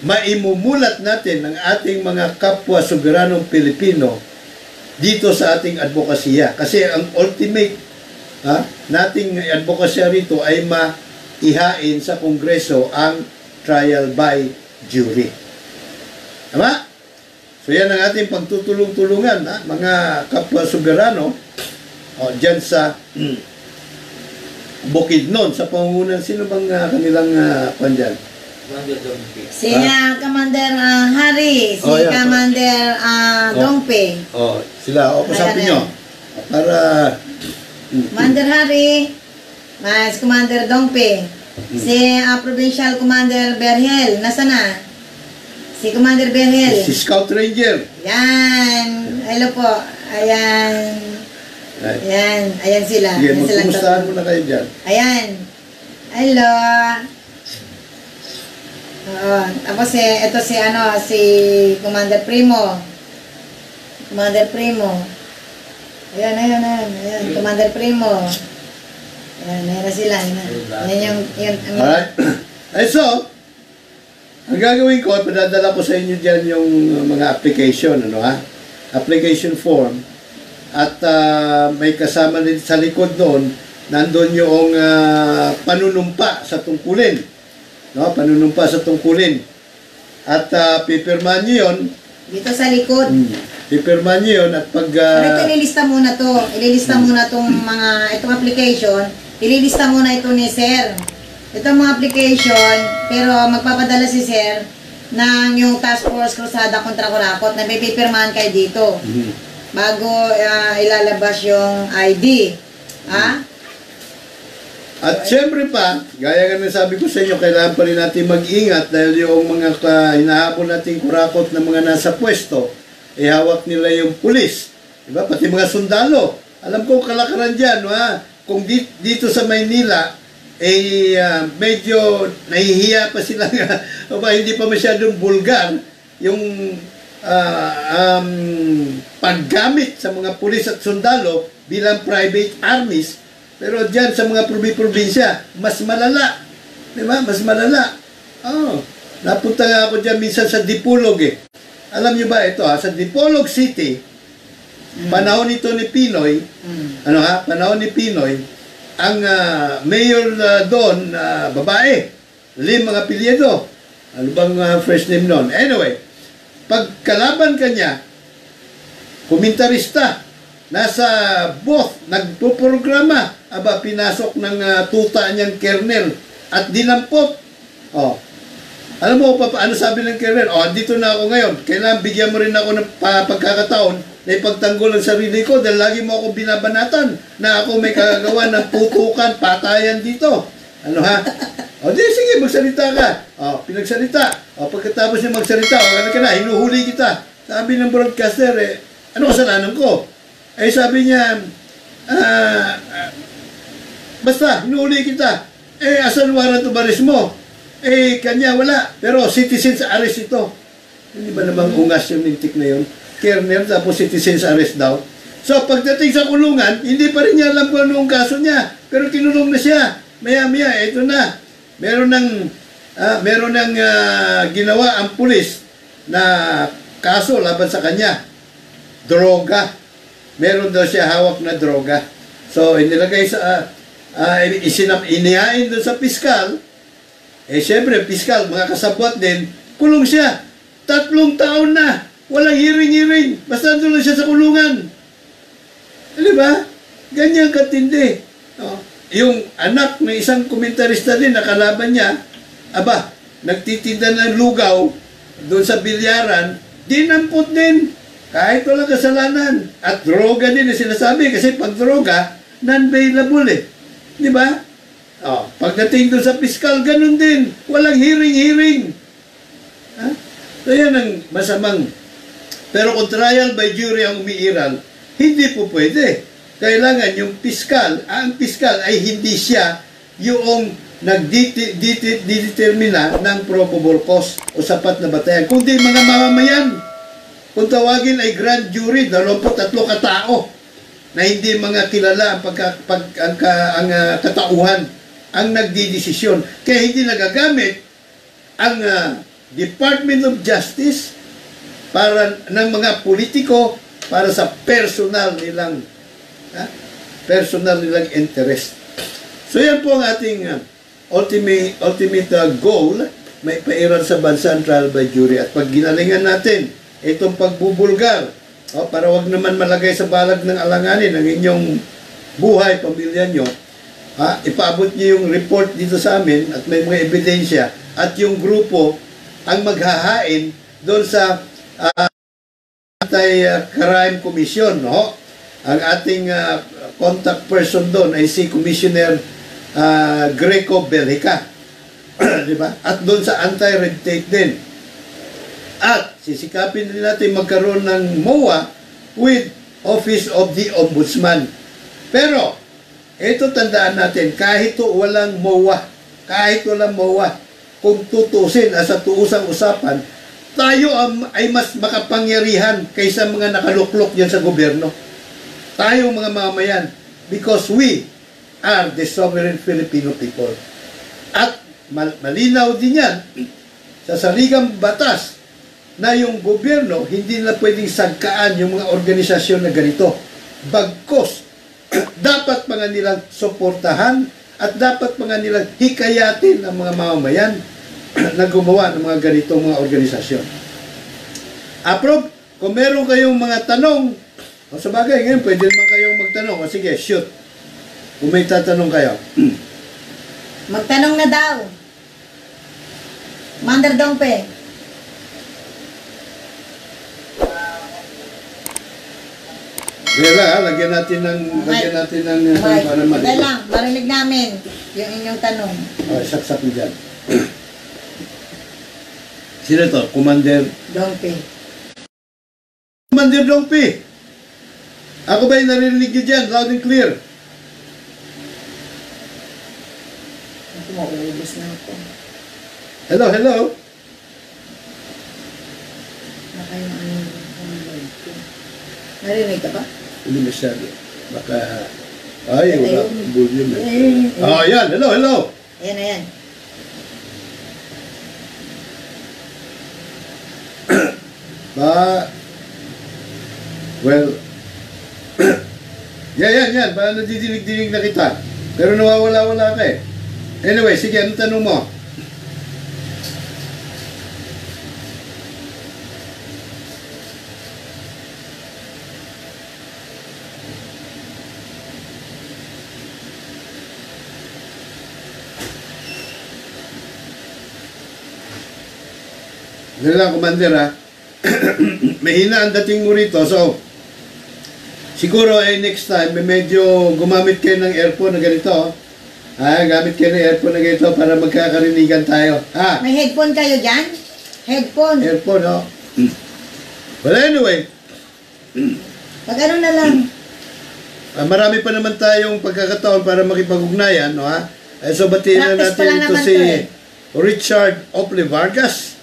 maimumulat natin ang ating mga kapwa soberanong Pilipino dito sa ating advokasya. Kasi ang ultimate nating advokasya rito ay maihain sa Kongreso ang trial by jury. Tama? So yan ang ating pagtutulong-tulungan, mga kapwa soberano dyan sa Bukidnon, sa pangungunan. Sino bang kanilang pandyan? Si Commander Hari, si Commander Dongpe. Sila, kausapin nyo. Para Commander Hari, mas Commander Dongpe. Si Provincial Commander Berhel, nasa na? Si Commander Berhel. Si Scout Ranger. Yan. Hello po. Ayan. Ayan sila. Sige, magkumustahan mo na kayo dyan. Ayan. Hello. Tapos ito si Commander Primo. Commander Primo. Ayan. Commander Primo. Ayan na sila. Ayan yung Alright. So, ang gagawin ko, padadala ko sa inyo dyan yung mga application, application form. At may kasama din sa likod doon, nandun yung panunumpa sa tungkulin. Panunumpa sa tungkulin. At pipirmahan nyo yun. Dito sa likod. Pipirmahan nyo yun at pag... Pero ililista muna to. Ililista muna itong itong application. Ililista muna ito ni Sir. Itong mga application, pero magpapadala si Sir ng yung Task Force Cruzada kontra Kurakot na may pipirmahan kayo dito. Bago ilalabas yung ID. At syempre pa, gaya nga sabi ko sa inyo, kailangan pa rin natin mag-ingat dahil yung mga hinahabol nating kurakot na mga nasa pwesto, hawak nila yung pulis. Diba? Pati mga sundalo. Alam ko kalakaran dyan, kung dito sa Maynila, medyo nahihiya pa sila hindi pa masyadong bulgar yung paggamit sa mga pulis at sundalo bilang private armies. Pero dyan sa mga probinsya, mas malala. Diba? Mas malala. Napunta nga ako dyan minsan sa Dipolog Alam nyo ba ito sa Dipolog City, panahon nito ni Pinoy, panahon ni Pinoy, ang mayor doon, babae, mga apelyido. Ano bang first name noon? Anyway, pagkalaban kanya, komentarista, nasa booth, nagpo-programa, pinasok ng tuta niyang kernel at dinampot. Alam mo ano sabi ng kernel? Dito na ako ngayon. Kailangan bigyan mo rin ako ng pagkakataon na ipagtanggol ang sarili ko dahil lagi mo ako binabanatan na ako may kagagawa ng putukan, patayan dito. Ano ha? Sige, magsalita ka. Pinagsalita. Pagkatapos niya magsalita, ka na, hinuhuli kita. Sabi ng broadcaster, ano kasalanan ko? Sabi niya, basta, hinuhuli kita. Asan warrant of arrest mo? Kanya wala. Pero citizen's arrest ito. Hindi ba namang ungas yung mintik na yun? Kernel, tapos citizen's arrest daw. So, pagdating sa kulungan, hindi pa rin niya alam kung anong kaso niya. Pero kinulong na siya. Maya-maya, ito na. Meron ng ginawa ang pulis na kaso laban sa kanya. Droga. Meron daw siya hawak na droga. So, inilagay sa, inihain doon sa piskal. Siyempre, piskal, mga kasabwat din, kulong siya. 3 taon na. Walang hearing-hearing. Basta doon lang siya sa kulungan. Di ba? Ganyan katindi. Yung anak ng isang komentarista din, nakalaban niya, nagtitinda ng lugaw doon sa bilyaran, dinampot din. Kahit walang kasalanan. At droga din na sinasabi. Kasi pag droga, non-bailable Di ba? Pagdating doon sa piskal, ganun din. Walang hearing-hearing. So yan ang masamang. Pero kung trial by jury ang umiiral, hindi po pwede. Kailangan yung piskal, ang piskal ay hindi siya yung nagdetermina ng probable cause o sapat na batayan. Kundi mga mamamayan. Kung tawagin ay grand jury, 23 katao na hindi mga kilala ang katauhan ang nagdidesisyon. Kaya hindi nagagamit ang Department of Justice para ng mga politiko para sa personal nilang interest. So yan po ang ating ultimate goal, may pairal sa bansa ang trial by jury. At pag ginalingan natin itong pagbubulgar, para wag naman malagay sa balag ng alanganin ang inyong buhay, pamilya nyo, ipaabot nyo yung report dito sa amin at may mga ebidensya at yung grupo ang maghahain doon sa Anti-Crime Commission, no? Ang ating contact person doon ay si Commissioner Greco Bellica. Di ba? At doon sa anti-red tape din. At sisikapin din natin magkaroon ng MOA with Office of the Ombudsman. Pero, ito tandaan natin, kahit walang MOA, kung tutusin sa tuusang usapan, tayo ay mas makapangyarihan kaysa mga nakaluklok yan sa gobyerno. Tayo mga mamayan, because we are the sovereign Filipino people. At malinaw din yan sa saligang batas na yung gobyerno hindi na pwedeng sagkaan yung mga organisasyon na ganito. Bagkos, dapat mga nilang suportahan at dapat mga nilang hikayatin ang mga mamamayan na gumawa ng mga ganitong mga organisasyon. Approve, kung meron kayong mga tanong, sa bagay, ngayon pwede naman kayong magtanong. Sige, shoot. Kung may tatanong kayo. Magtanong na daw. Commander Dongpe. Bela, lagyan natin ng para mali. Dahil lang, marinig namin yung inyong tanong. Saksak mo dyan. Sino to? Commander Dongpe. Commander Dongpe. Ako ba yung narinig nyo dyan? Loud and clear. Ako mauubos na ako. Hello, hello. Narinig ka ba? Hindi masyado. Baka, wala. Volume. Yan. Hello, hello. Ayan na yan. Well, yan. Baka nadidinig-dinig na kita. Pero nawawala-wala ka eh. Anyway, sige, anong tanong mo? Ganun lang, Commander, ha? Mahina ang dating mo rito. So, siguro next time, medyo gumamit kayo ng earphone na ganito. Gamit kayo ng earphone na ganito para magkakarinigan tayo. May headphone kayo dyan? Headphone. Earphone, oh. Well, anyway. Pag ano na lang. Marami pa naman tayong pagkakataon para makipag-ugnayan, no, ha? So, batiin na Practice pa lang natin ito naman si to, eh. Richard Ople Vargas.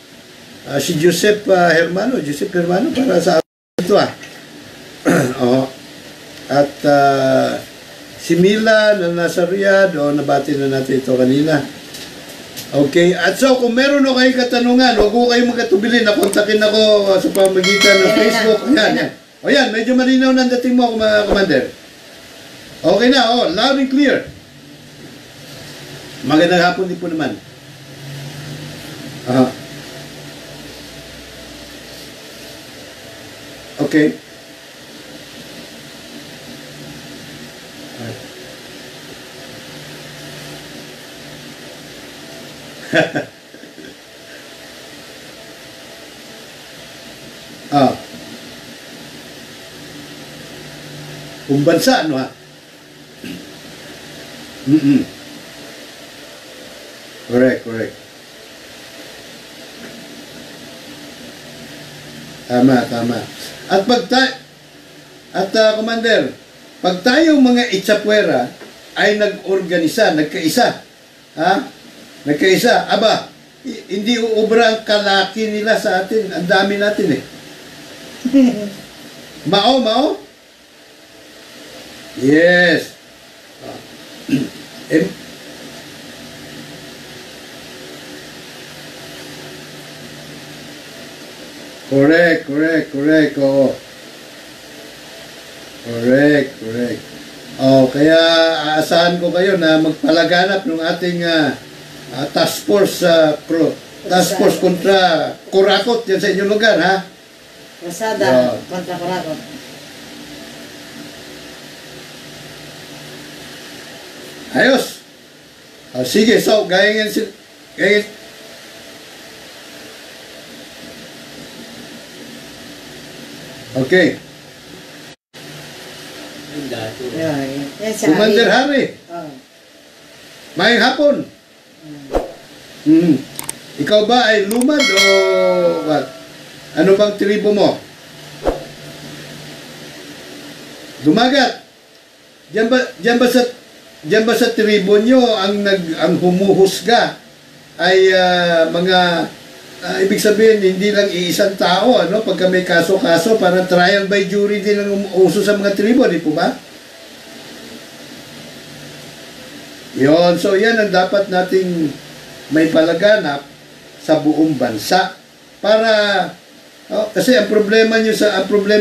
Si Joseph Hermano. Joseph Hermano para sa ito, oh. At si Mila na nasa Riyadh, nabati na natin ito kanina. Okay, at so kung meron o kayong katanungan, huwag ko kayong magkatubili, nakontakin ako sa pamagitan ng Facebook. Ayan. O yan, medyo malinaw na ang dating mo, Commander. Okay na, loud and clear. Magandang hapon din po naman. Okay. Kung bansa, ano ha? Correct. Tama. Commander, pag tayong mga Itzapuera ay nagkaisa, hindi uubra ang kalaki nila sa atin. Ang dami natin eh. Mao? Yes. Correct. Oo. Correct. Kaya aasahan ko kayo na magpalaganap ng ating task force kontra Kurakot yan sa inyong lugar, ha? Krusada kontra Kurakot. Ayos. Sige, so, gaya. Okay. Commander Harry. Mayang hapon. Ikaw ba ay lumad o what? Ano bang tribo mo? Dumagat. Diyan ba sa tribo nyo ang humuhusga ay mga ibig sabihin hindi lang iisang tao, ano, pagka may kaso-kaso, parang trial by jury din ang uso sa mga tribo, di po ba? Yon, so yan ang dapat nating may palaganap sa buong bansa para kasi ang problema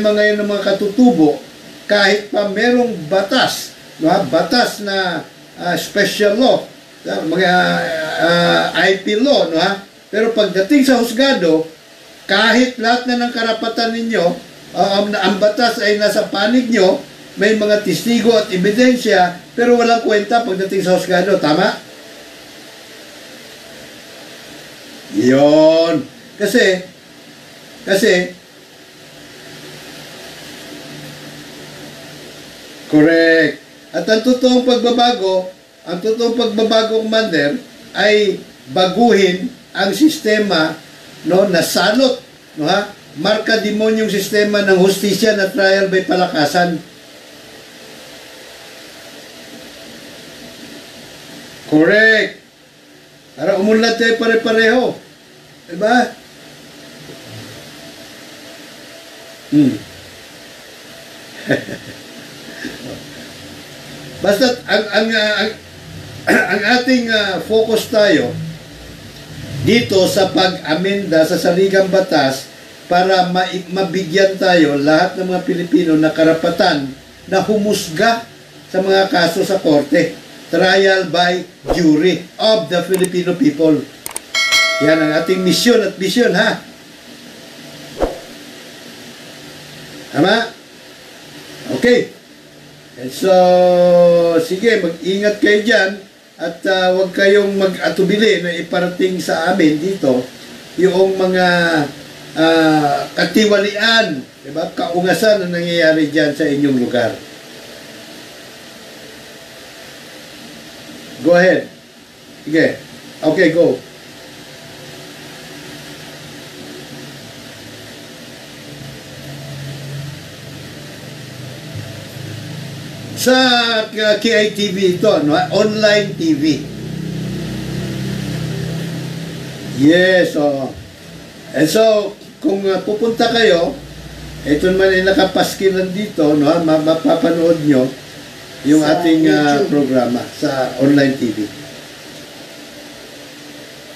ngayon ng mga katutubo, kahit pa merong batas, no, batas na special law, mga IP law, no, pero pagdating sa husgado, kahit lahat na ng karapatan ninyo, ang batas ay nasa panig nyo, may mga testigo at ebidensya, pero walang kwenta pagdating sa husgado. Tama? Yon. Kasi, correct. At ang totoong pagbabago, Commander, ay baguhin ang sistema, no, na salot, no, ha? Marka demonyong sistema ng hustisya na trial by palakasan. Correct. Para umunlad tayo pare-pareho. Diba? Basta ang ating focus tayo dito sa pag-amenda sa saligang batas para mabigyan tayo lahat ng mga Pilipino na karapatan na humusga sa mga kaso sa korte. Trial by jury of the Filipino people. Yan ang ating misyon at vision, ha? Tama? Okay. And so, sige, mag-ingat kayo dyan at huwag kayong mag-atubili na iparating sa amin dito yung mga katiwalian, diba? Kaungasan na nangyayari dyan sa inyong lugar. Go ahead. Sige. Okay, go. Sa KITV ito, no? Online TV. Yes, oh. And so, kung pupunta kayo, ito naman ay nakapaskilan dito, no? Mapapanood nyo yung Sa ating YouTube. programa sa online TV.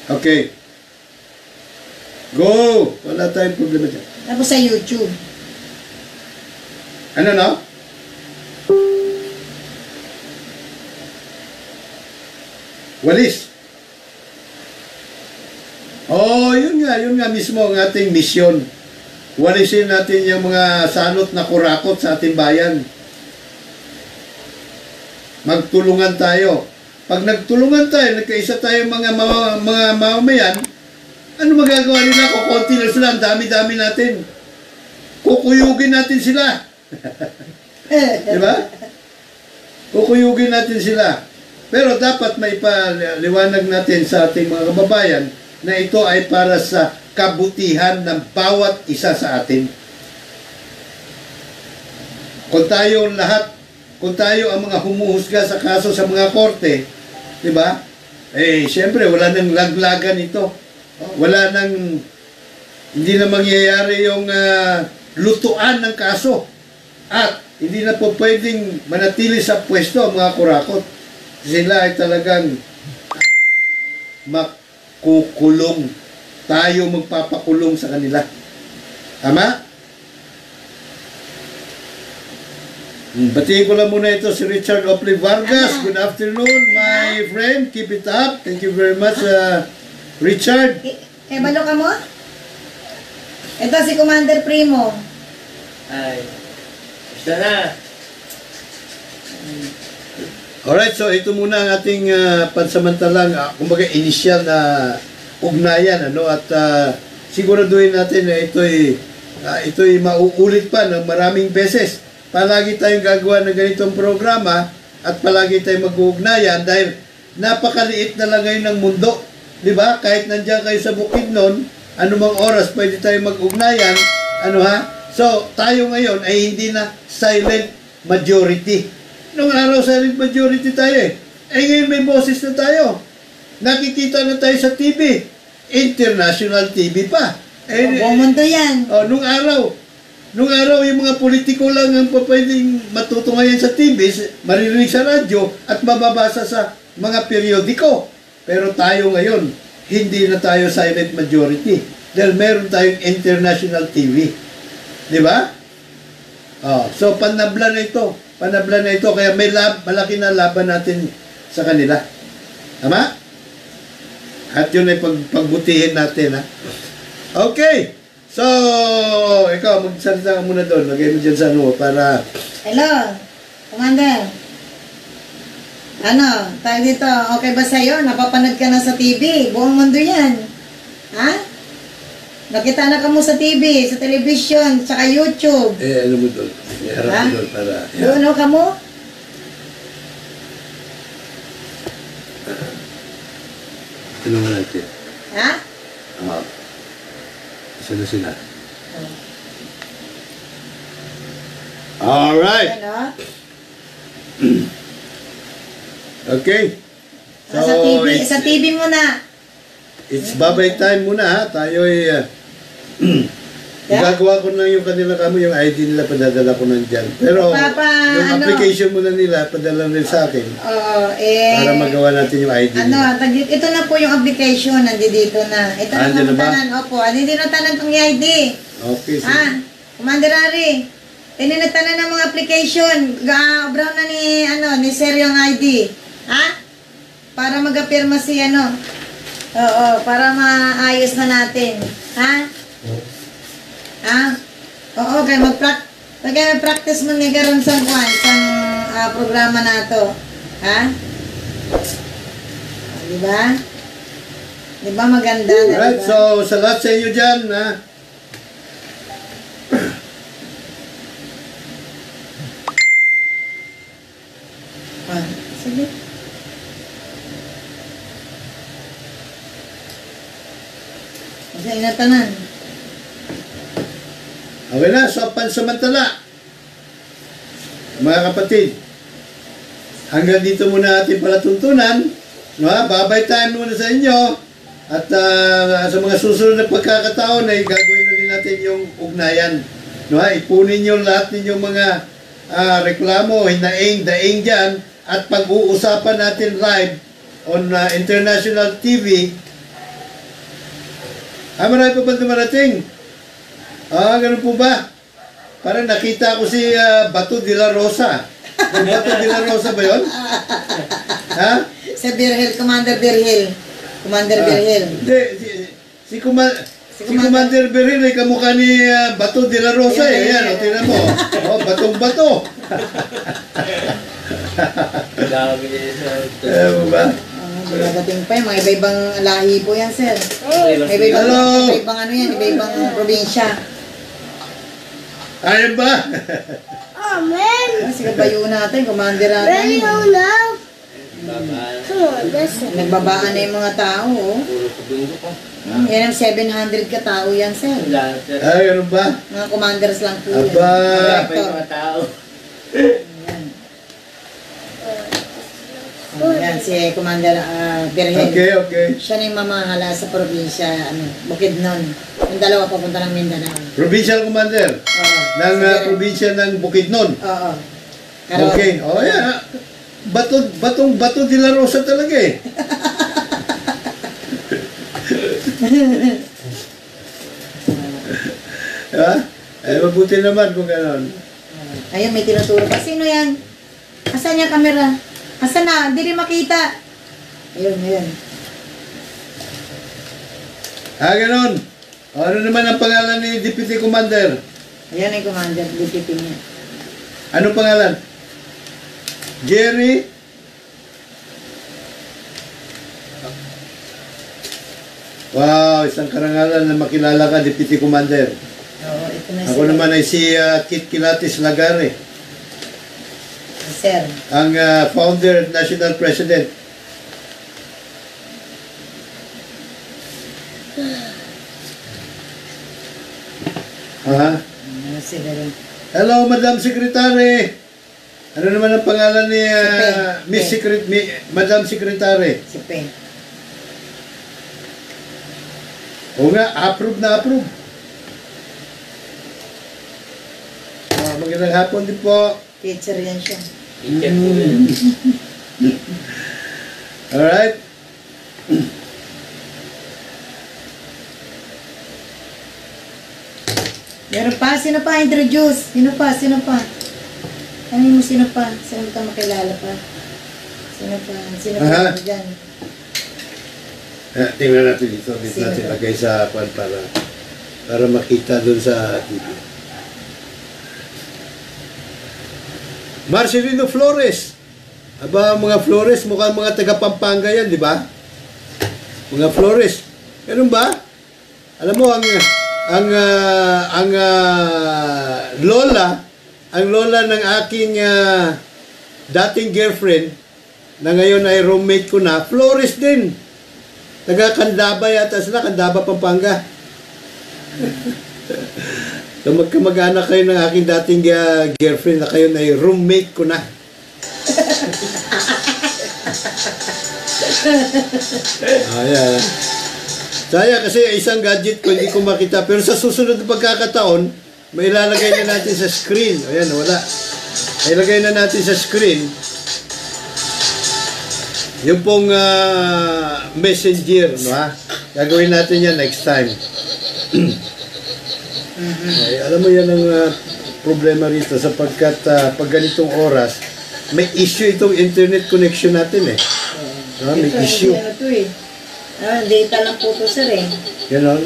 Okay. Go! Wala tayong problema dyan. Tapos sa YouTube. Ano, no? Walis. Oh, yun nga mismo ang ating misyon. Walisin natin yung mga salot na kurakot sa ating bayan. Magtulungan tayo. Pag nagtulungan tayo, nagkaisa tayo mga mamamayan, ano magagawa nila? Kukunti na sila, ang dami-dami natin. Kukuyugin natin sila. Diba? Kukuyugin natin sila. Pero dapat may paliwanag natin sa ating mga kababayan na ito ay para sa kabutihan ng bawat isa sa atin. Kung tayo ang mga humuhusga sa kaso sa mga korte, di ba? Eh, siyempre, wala nang laglagan ito. Wala nang, hindi na mangyayari yung lutuan ng kaso. At hindi na po pwedeng manatili sa pwesto ang mga kurakot. Sila ay talagang makukulong. Tayo magpapakulong sa kanila. Tama? Batiin ko lang muna ito si Richard Opley Vargas. Good afternoon, my friend. Keep it up. Thank you very much, Richard. Balo ka mo? Ito si Commander Primo. Ay, gusto na. Alright, so ito muna ang ating pansamantalang, kumbaga initial na ugnayan, ano, at siguraduhin natin na ito'y mauulit pa ng maraming beses. Palagi tayong gagawa ng ganitong programa at palagi tayong mag-uugnayan dahil napakaliit na lang ngayon ng mundo. Di ba? Kahit nandiyan kayo sa Bukidnon, anumang oras pwede tayong mag-ugnayan. Ano ha? So, tayo ngayon ay hindi na silent majority. Nung araw silent majority tayo eh. Eh ngayon may boses na tayo. Nakikita na tayo sa TV. International TV pa. Buong mundo yan. Nung araw yung mga politiko lang ang pwedeng matutungayan sa TV, maririnig sa radyo at mababasa sa mga periodiko. Pero tayo ngayon, hindi na tayo silent majority. Dahil meron tayong international TV. Di ba? So panabla na ito. Kaya may malaki na laban natin sa kanila. Tama? At yun ay pagbutihin natin, ha? Okay. So, ikaw, magsalita ka muna doon. Lagay mo dyan sa ano, para... Hello, Commander. Ano, tayo dito, okay ba sa'yo? Napapanood ka na sa TV. Buong mundo yan. Ha? Nakita na ka mo sa TV, sa television, saka YouTube. ano mo doon? Harap mo doon para... Doon ka mo? Ano mo natin? Ha? Isa na sila. Alright. Ano? Okay. Sa TV muna. It's babay time muna, ha? Tayo ay... Igagawa ko lang yung kanila kamo, yung ID nila, padadala ko nandyan. Pero yung application muna nila, padala nila sa akin. Para magawa natin yung ID nila. Ito na po yung application, nandito na. Ito na Andyan na ba? tanan. Opo, nandito na tanan pang ID. Okay, sige. Commander Ari, tininatanan ng mga application. Brown na ni Sir yung ID. Ha? Para mag-apirma si Oo, para maayos na natin. Ha? Oo, kaya mag-practice mo ni karon sa programa na to. Ha? Di ba? Di ba maganda? Alright, Diba? so sa lahat sa inyo dyan, ha? Ah, sige. Kasi inatanan. Okay na, so pansamantala. Mga kapatid, hanggang dito muna ating palatuntunan. No, babay time muna sa inyo. At sa mga susunod na pagkakataon ay gagawin na din natin yung ugnayan. No, ipunin nyo lahat ninyong mga reklamo, hinaing-daing dyan. At pag-uusapan natin live on international TV. Marami pa ba dumarating? Ganun po ba? Parang nakita ko si Bato de la Rosa. Yung Bato de la Rosa ba yun? Ha? Sa Birhel, Commander Birhel. Commander Birhel. Hindi, si Commander Beril ay kamukha ni Bato de la Rosa eh. Ayan, tingnan mo. Batong bato. Dami nila. Ayan mo ba? Nagating pa yun. Mga iba-ibang lahi po yan, sir. Hello. Iba-ibang ano yan, iba-ibang probinsya. Ayan ba? Amen. Kasi kabayo natin, commander Ready natin. now? Babaan. Come on, listen. Nagbabaan na yung mga tao, oh. Puro kabundok ko. Yan ang 700 katao yan, sir. Lahat, sir. Ganun ba? Mga commanders lang po yan. Aba. Wala pa yung mga tao. Yan, si Commander Birhen. Okay. Siya na yung mamahala sa probinsya, Bukidnon. Yung dalawa papunta ng Mindanao. Provincial Commander Oo. ng Si Birhen. probinsya ng Bukidnon. Oo. Okay. Yan. Bato de la Rosa talaga eh. Ha? Mabuti naman kung gano'n. Ayun, may tinuturo pa. Sino yan? Asan yung camera? Asan na? Hindi rin makita. Ayun. Gano'n. Ano naman ang pangalan ni Deputy Commander? Ayan yung commander, DPP niya. Anong pangalan? Jerry? Wow, isang karangalan na makilala ka, Deputy Commander. Oo, ito na Ako naman ay si Kit Kilatis Lagare, Sir. ang founder at national president. Hello, Madam Secretary. Ano naman ang pangalan ni Madam Secretary? Si Pen. Oo nga, approve na approve. Magandang hapon din po. Teacher yan siya. Teacher po yan. Alright. Meron pa? Sino pa? Introduce. Sino pa? Ano mo sino pa? Sino ka makilala pa? Sino pa dyan? Tingnan natin dito. Dito Sino natin ba? lagay sa para makita dun sa TV. Marcelino Flores. Aba, mga Flores, mukhang mga taga Pampanga yan, di ba? Mga Flores. Ganun ba? Alam mo, ang lola ng aking dating girlfriend na ngayon ay roommate ko na, Flores din. Taga Candaba yata sila, Candaba, Pampanga. So magkamag-anak kayo ng aking dating girlfriend na kayo na roommate ko na. Ayan. Saya kasi isang gadget ko hindi ko makita. Pero sa susunod na pagkakataon, may ilalagay na natin sa screen. Ayan, wala. Ilagay na natin sa screen yung pong messenger, no ha? Gagawin natin yan next time. Ay, alam mo yan ang problema rito sapagkat pag ganitong oras, may issue itong internet connection natin eh. May issue. Ano to eh. Data lang po to, sir eh. Ganon?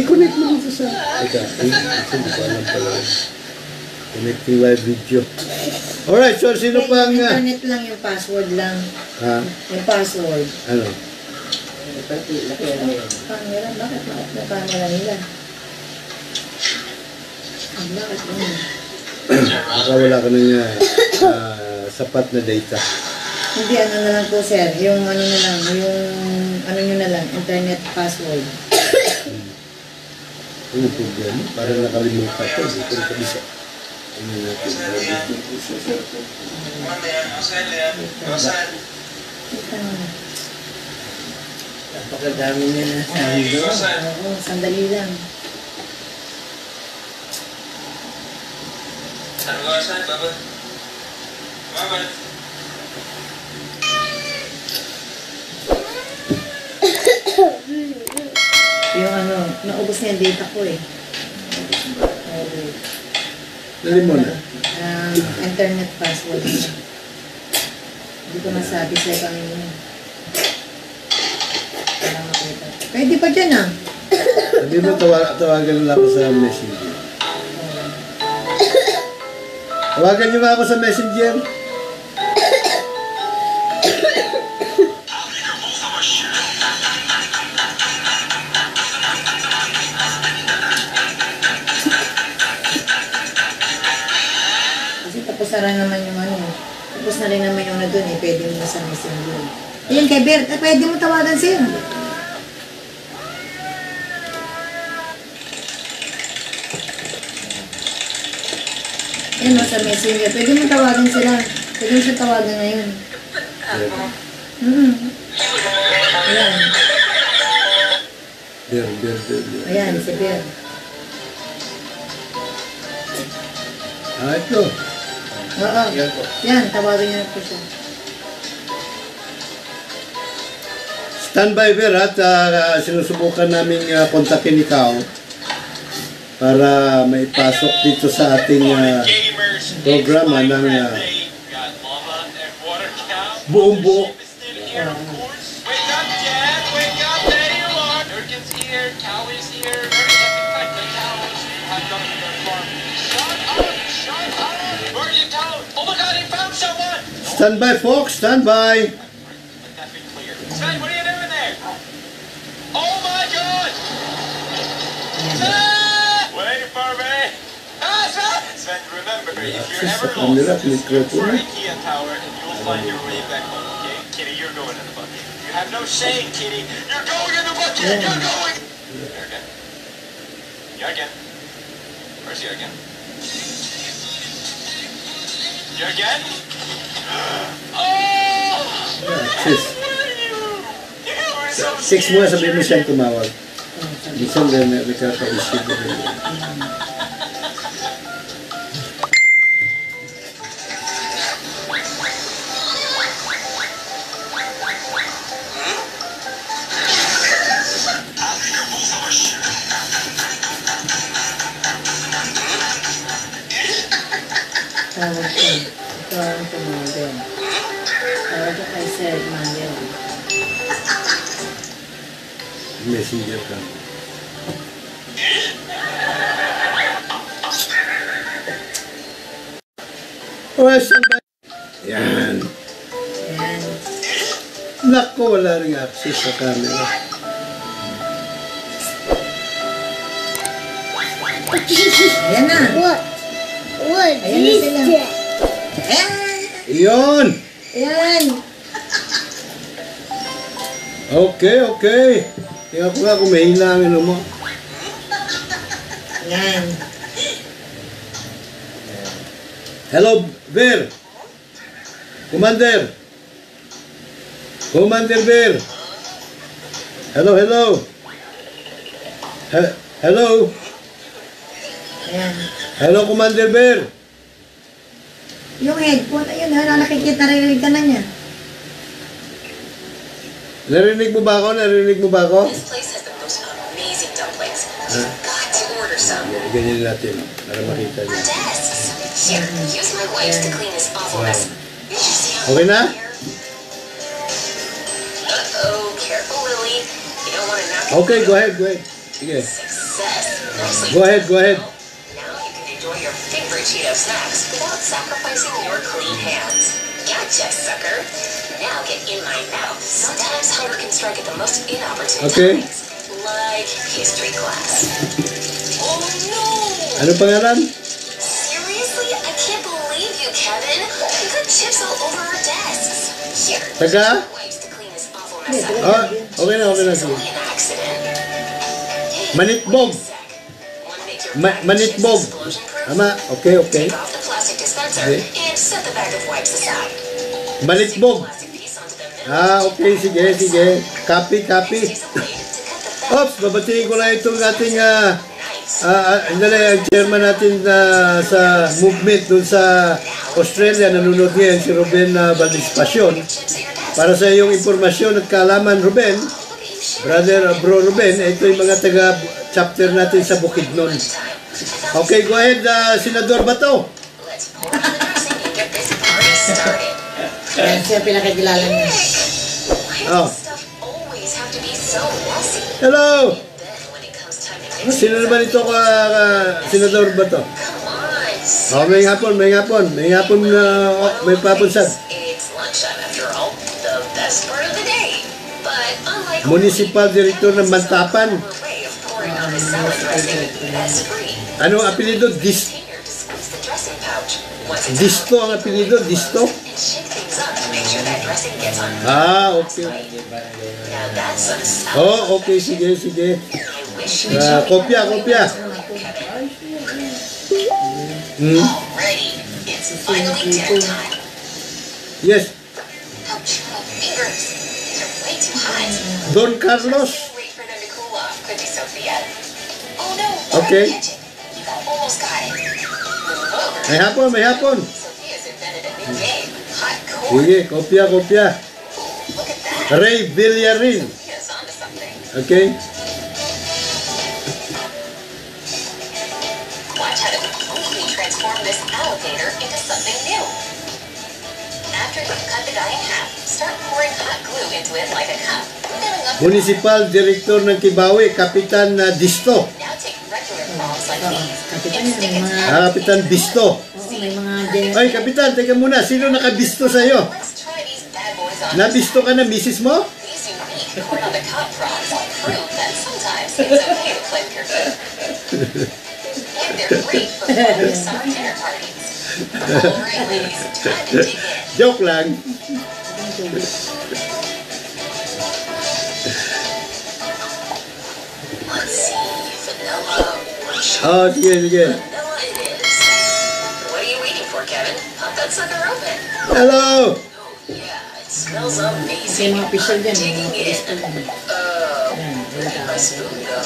Connect mo dito sa... Teka, hindi ko alam pala. Connecting live video. Alright, so sino pang... Internet lang yung password lang. Ha? Yung password. Ano? Laki ano yan. Camera? Bakit ma-off yung camera nila? Bakit yun? Baka wala ka na niya sapat na data. Hindi, ano na lang po sir, yung ano na lang, yung ano nyo na lang, internet password. Ano problema? Parang nakalimutan ko. Dito rin kabisa. Ano natin? Kita mo na. Napakadami niya na sabi doon. Oo, sandali lang. Yung ano, naubos na yung data ko eh. Okay. Dali mo na. Internet password. Hindi ko masabi sa'yo kanina. Para makita. Pwede pa dyan ah. Sabi mo, tawagan lang ako sa messenger. Tawagan niyo nga ako sa messenger. Kasi tapos na rin naman yung ano. Tapos na rin naman yung na dun eh. Pwede mo na sa messenger. Ayan kay Bert. Pwede mo tawagan siya. Ayan o sa messenger. Pwede mo tawagan sila. Pwede mo siya tawagan ngayon. Ayan. Ber. Ayan, si Bert. Ito. Oo. Yan po. Yan, tawagan niyo na po siya. Standby, Ber, at sinusubukan namin kontakin ikaw para maipasok dito sa ating programa ng buong buo. Wake up, Dad! Wake up! There you are! Jurgen's here, Cow is here. Very happy the cow has done it their farm. Shut up! Shut up! Where's your cow? Oh my God! He found someone! Standby, folks, standby. Let that be clear. Sven, what are you doing there? Oh my God! Sven! Wait for me! Ah, Sven! Sven, remember, if you're ever Sa kanila, lost, look for microphone. IKEA Tower and you'll find your way back home, okay? Kitty, you're going in the bucket. You have no shame, Kitty. You're going in the bucket! You're going! Jurgen. Jurgen. Where's Jurgen? Jurgen? Oh! Sis, Where are you? You were so 6 muna scared, sabihin mo Jurgen. siyang tumawag. Minsan din, nagkaka-issue din. Tawag ko. Ito ang tumawag. Tawag ko kay Sir Manuel. Messenger ka. Oh, standby. Yan. Ayan. Nako, wala rin access sa camera. Ayan na. What? What Ayan na is sila. that? Ayan. Iyon! Ayan. Okay. Tingnan ko nga kung may hilangin mo. Ayan. Hello, Bear. Commander. Commander Bear. Hello. Hello. Ayan. Hello, Commander Bear. Yung headphone, ayun ha, nakikita, narinig ka na niya. Narinig mo ba ako? This place has the most amazing dumplings. You've got to order some. Ganyan natin, para makita niyo. Desks. Here, use my wipes to clean this awful mess. You should see how Okay na? Uh-oh, careful, Lily. You don't want to knock it. Okay, go ahead. Sige. Success. Nicely Go ahead. Now you can enjoy your favorite Cheeto snacks without sacrificing your clean hands. Gotcha, sucker. now get in my mouth. Sometimes hunger can strike at the most inopportune Okay. times. Like history class. Oh no! Ano pangalan? Seriously? I can't believe you, Kevin. We got chips all over our desks. Here, Taga? wipes to clean this awful mess up. Ah, okay na, okay na. It's only an accident. Hey, Manitbog. wait a sec. Wanna make your chips Manitbog. explosion-proof? Tama, okay, okay. Take off the plastic dispenser Okay. and set the bag of wipes aside. Manitbog. Plastic piece onto the middle. Ah, okay, sige, sige. Copy, copy. Use a blade to cut the fat. Ops, babatiin ko lang itong ating Nice. ang chairman natin sa movement dun sa Australia, nanonood ngayon si Ruben Valdez Passion. Chips at your desk. Para sa iyong impormasyon at kaalaman, Ruben, Look at you shit. brother, bro Ruben, ito yung mga taga-chapter natin sa Bukidnon. Okay, go ahead, Senador Bato. Let's pour on the dressing and get this party started. Yan siya pinakakilala niya. Why Oh. does stuff always have to be so messy? Hello! Then when it comes time to mix Sino naman ito Senador Bato? come on. Oh, may hapon may papunsad. It's lunchtime after all. The best part of the day. But unlike Municipal Director ng Mantapan. our way of pouring on the salad dressing, that's free. Ano ang apelido? Container to squeeze the dressing pouch. Once it's Disto ang apelido? Disto? and shake things up to make sure that dressing gets on. Ah, okay. Now that's a salad. Oh, okay, sige. I wish you would Kopya. Alrighty, it's finally dinner time. Yes, Ouch, my fingers. These are way too hot. Don Carlos. Wait for them to cool off, could be Sophia. Oh no, Okay. try to catch it. You almost got it. Move over. May hapon. Sophia's invented a new game. Hot core. Sige, kopya. Look at that. Ray Villarin. Sophia's onto something. Okay. Watch how to completely transform this alligator into something new. After you cut the guy in half, start pouring hot glue into it like a cup, filling up. Municipal Director ng Kibawe, Kapitan Disto. Now take regular prongs like these Kapitan and yan, stick may it mga, Kapitan Bisto. oo, may mga general. Ay, Kapitan, teka muna. Sino nakabisto sa'yo? Let's try these bad boys on. Nabisto ka na, misis mo? These unique corn on the cob prongs prove that sometimes it's okay to play with your food. And they're great for fun summer dinner parties. Alright, ladies, time to dig in. Joke lang. Let's see, vanilla, orange. Oh, sige. Vanilla it is. What are you waiting for, Kevin? Pop that sucker open. Hello! Oh yeah, it smells May amazing. mga official yan. Digging Mga in. official yan. Yan, Where did my spoon go?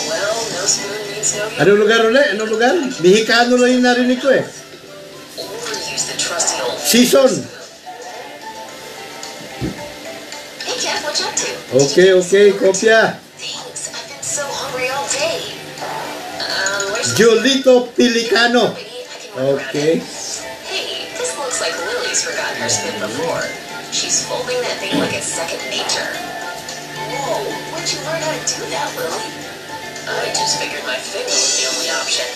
Well, no spoon means no yogurt. Anong lugar ulit? Anong lugar? Mexicano lang yung narinig ko eh. Or use the trusty old Season. Hey, Kev, what you up to? Okay, kopya. Thanks, I've been so hungry all day. Where's Jolito Pilicano. Maybe I can work around Okay. it. Hey, this looks like Lily's forgotten her spoon before. She's folding that thing like it's second nature. Whoa, where'd you learn how to do that, Lily? I just figured my finger was the only option.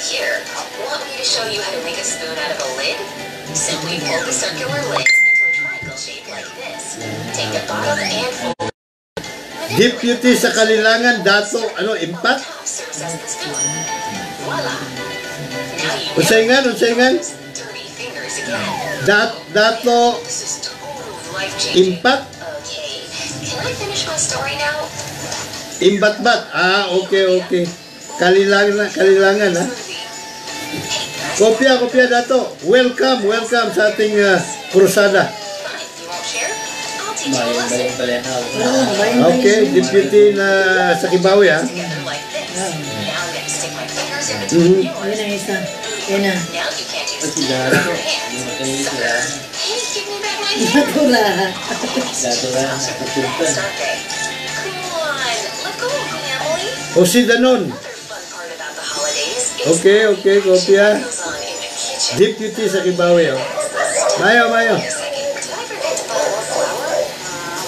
Here, want me to show you how to make a spoon out of a lid? Simply pull the circular lids into a triangle shape like this. Take the bottom and fold. Deputy sa Kalilangan, Dato, Impat? Top serves as the spoon. Voila! Now you Unsayngan? dirty fingers again. Dato, This is totally life-changing. Impat? Okay, can I finish my story now? Imbatbat. Ah, okay. Kalilangan ha. Kopya, Dato. Welcome sa ating krusada. Fine, you won't share? I'll teach you a lesson. Okay, deputy na sa Kibawe ha. Together like this. Now I'm gonna stick my fingers in between Ayun yours. ang isa. Yan na. Now you can't use your hands. Sucker. Hey, give me back my hand. Natura. Fast, aren't they? Come on, let go of me, Emily. O si Danon. Another fun part about the holidays is Okay, kopya. goes on in the kitchen. Deputy sa Kibawe oh. Mayo. Wait a second, did I forget to buy more flour?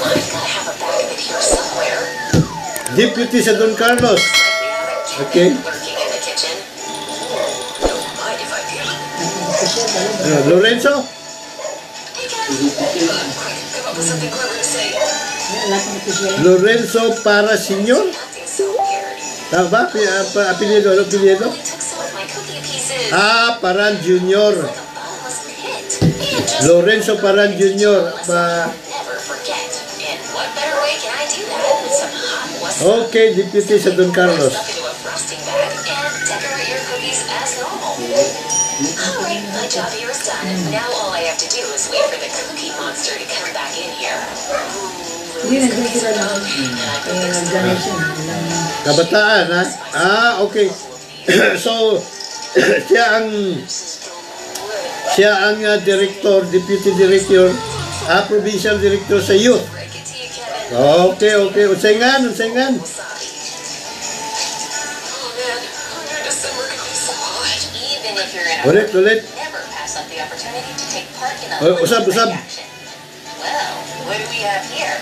I've gotta have a bag of it here somewhere. Deputy sa Don Carlos. Like we have a kid Okay. working in the kitchen. Don't mind if I do. Lorenzo? Hey guys, Come up with something clever to say. Wala pang official. Lorenzo para Senior? Acting so weird. Tama ba? Apelyido, ano apelyido? Only took some of my cookie pieces. Paran Junior. Like a bottomless pit. And just Lorenzo Paran Junior. never forget. And what better way can I do that with some hot wasabi? Okay, deputy sa Don Carlos. Stuff into a frosting bag and decorate your cookies as normal. Alright, my job here is done. Now all I have to do is wait for the cookie monster to come back in here. Hindi, nandun sila lang. Donation. Kabataan, ha? Okay. So, siya ang director, deputy director, provincial director sa youth. Break it to you, Kevin. Okay. Unsayngan. Wasabi. Oh man, under December can be so hot. Even if you're in a Ulit. never pass up the opportunity to take part in a Usab. action. Well, what do we have here?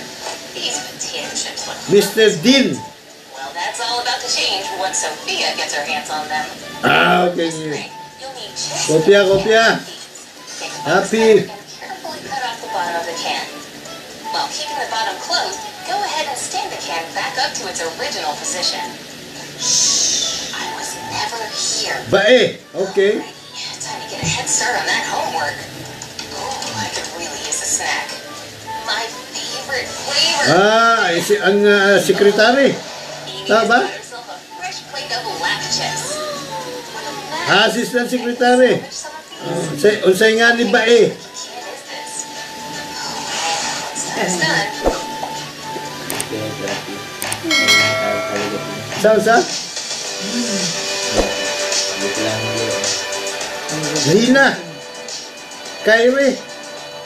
These potato chips look Mr. Dean. well, that's all about to change once Sophia gets her hands on them. Okay. You'll need chips. Kopya. Take a Happy. box and carefully cut off the bottom of the can. While keeping the bottom closed, go ahead and stand the can back up to its original position. Shh! I was never here. Bae. Okay. Time to get a head start on that homework. Oh, I could really use a snack. My favorite flavor. Ang sekretary. Amy Tama ba? has got herself a fresh plate of lap chips. What a mess. Assistant secretary. Finish some of these. Unsayngan ni Bae. What can is this? Once that's done, Sa? Lina. Kyrie.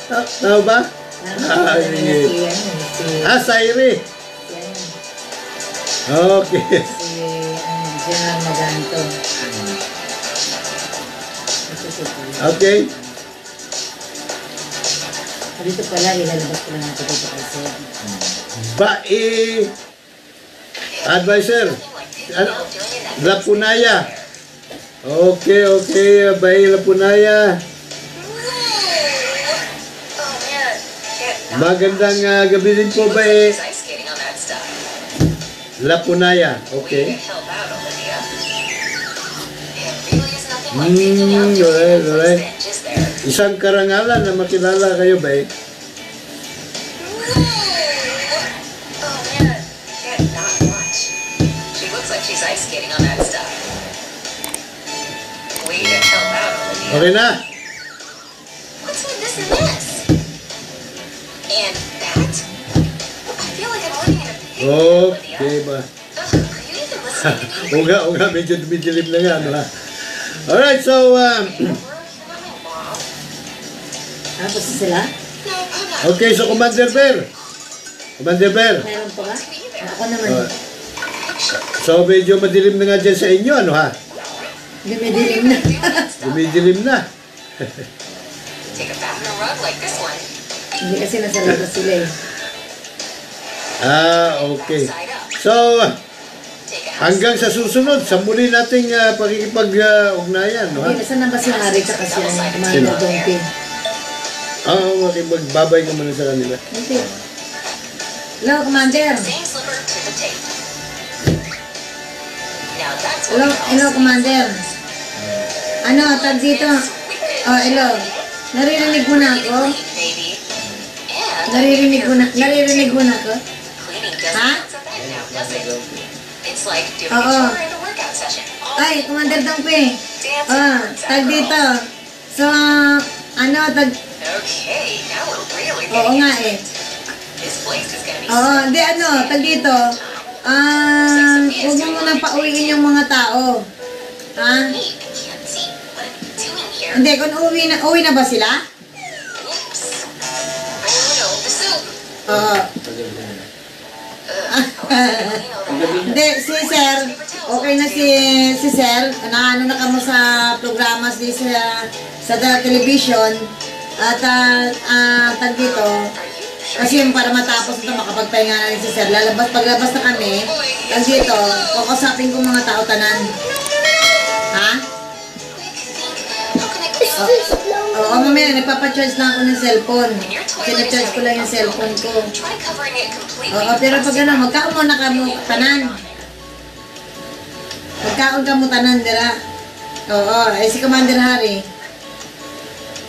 Tama ba? Sige. Sairi. Okay. General Maganto. Okay. Dito pala, ilalabas ko lang natin dito kasi. Bae. Advisor. Lapunaya. Okay. Bae Lapunaya. oh man, can't not Magandang gabi din po, Bae. She's ice skating on that stuff. Lapunaya. Way Okay. to help out, Olivia. It really is nothing like picking out your alright, favorite alright. stench, is there? Isang karangalan na makilala kayo, Bae. Oh man, can't not watch. She looks like she's ice skating on that stuff. Way to help out, Olivia. Okay na? What's with this mess? And that? I feel like I'm living in a pig. Okay ba? Ugh, are you even listening to me? Medyo dumidilim na nga, ano ha? Alright, so, Tapos sila? No, I'm not. okay, so Commander Bear. Meron pa ba? Ako naman. So, medyo madilim na nga dyan sa inyo, ano ha? Dumidilim na. Dumidilim na. Take a bath in a rug like this one. Hindi kasi nasa labas sila eh. Okay. Side up. So, Take a hanggang sa susunod, sa muli nating pakikipag-ugnayan, no ha? Hindi, nasa na ba si Harry tsaka si Commander Donkey? Makipagbabay ka muna sa kanila. Hindi. Hello, Commander. same slipper to the tape. Now that's what Hello, we call hello, Commander. Ano, tag dito? Oh, hello. Naririnig mo na ako? baby. And Naririnig mo na ako? cleaning doesn't Huh? sound so bad now, does it? It's like doing Oo. a chore and a workout session. all Ay, Commander Donkey. dancing birds Tag after dito. all. So, ano, tag... Okay, now we're really Oo getting nga into eh. it. This place is gonna be Oo, hindi ano, tag dito. Huwag mo munang pauwiin yung mga tao. Ha? neat. I can't see what I'm doing here. Hindi, kung uwi na ba sila? Oops. No, the soup. Oo. Hindi, si Sir, okay na si Sir, naano na kamo sa programa sa television at tag dito, kasi yung para matapos ito makapagpahinga na rin si Sir, paglabas na kami, tag dito, kukusapin ko mga tao tanan. Ha? How can I clean up? Oo, mamaya, nagpapacharge na ako ng cellphone. And your toilet is Sinacharge ko lang yung cellphone ko. Try covering it completely. Oo, pero pag ano, magkaon mo na kamo tanan. Magkaon ka mo tanan, dira. Oo, ay si Commander Harry.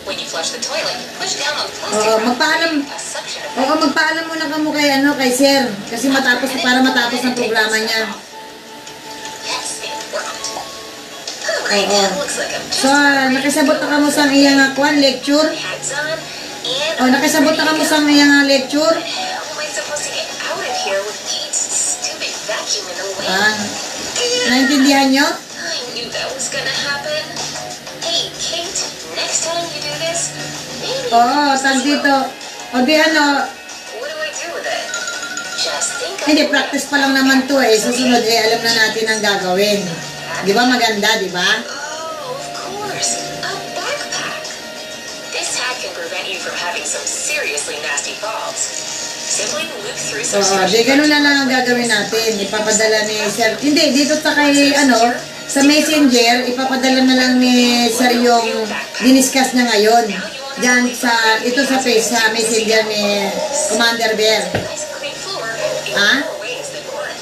When you flush the toilet, push down on the plastic Oo, wrap. magpaalam. A suction effect. Oo, magpaalam muna kamo kay ano, kay Sir. Kasi para matapos ng programa niya. Yes, it worked. Alright, Oo. looks like I'm just So, nakisabot na kamo sa iyang kwan lecture. hats on. And Oh, nakisabot na kamo sa iyang lecture. how am I supposed to get out of here with Pete's stupid vacuum in the way? Ah, naintindihan nyo? I knew that was gonna happen. Hey, Kate, next time you do this, maybe Oo, tag dito. O di ano, what do I do with it? Just think of hindi, the practice pa lang naman to eh. Susunod eh, alam na natin ang gagawin. Di ba maganda, di ba? Oh, of course, a backpack. This hat can prevent you from having some seriously nasty falls. Simply loop through some Oo, di ganun na lang ang gagawin natin. Ipapadala ni Sir. Hindi, dito sa kay, ano, sa messenger, ipapadala na lang ni Sir yung diniscuss niya ngayon. Diyan sa, ito sa face, sa messenger ni Commander Bear. nice clean floor in Ah? more ways than one.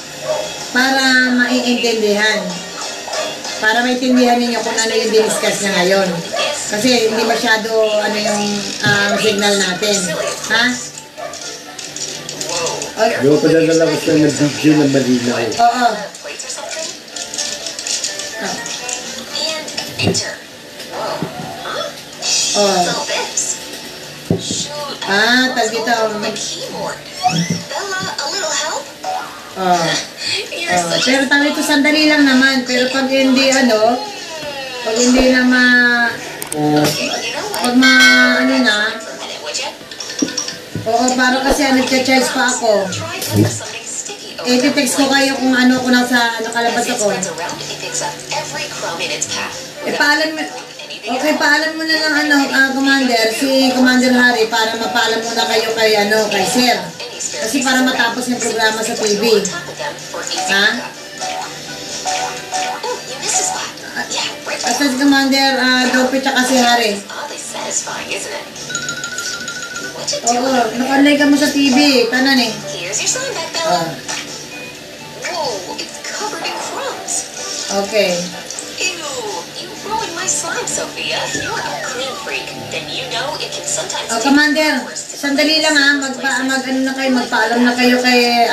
Para maiintindihan. Para maintindihan ninyo kung ano yung diniscuss niya ngayon. Kasi hindi masyado, ano yung signal natin. Ha? Okay. Di ba padadala ko siya ng video na malinaw? Oo. Plates or something? Oh. And enter. Whoa. Huh? Oh. So this. Shoot. Ah, tag dito. My keyboard. Bella, a little help? Oh. You're Oh, such pero tawag ito sandali lang naman. Pero pag hindi ano, pag hindi na You know what? pag ano na, For a minute, would you? oo, para kasi nagcha-charge pa ako. Try putting something sticky over Eh, text ko kayo kung ano, kung nakalabas As it ako. spreads around, it picks up every crumb in its path. Eh, paalam mo, okay, paalam mo na lang ano, Commander, si Commander Harry, para mapaalam muna kayo kay, ano, kay Sir. Kasi para matapos yung programa sa TV. Ha? Oh, you missed a spot. Yeah, right At si Commander Dope tsaka si Harry. Oddly satisfying, isn't it? What you Oo, doing? naka-online ka mo sa TV, tanan eh. Here's your sign back, Oh, Bella. Whoa, it's covered in crumbs. okay. Ew, you ruined my slime, Sophia. If you're a clean freak, then you know it can sometimes Oh, take Commander, hours to sandali lang ha, ano na kayo, magpaalam na kayo kay,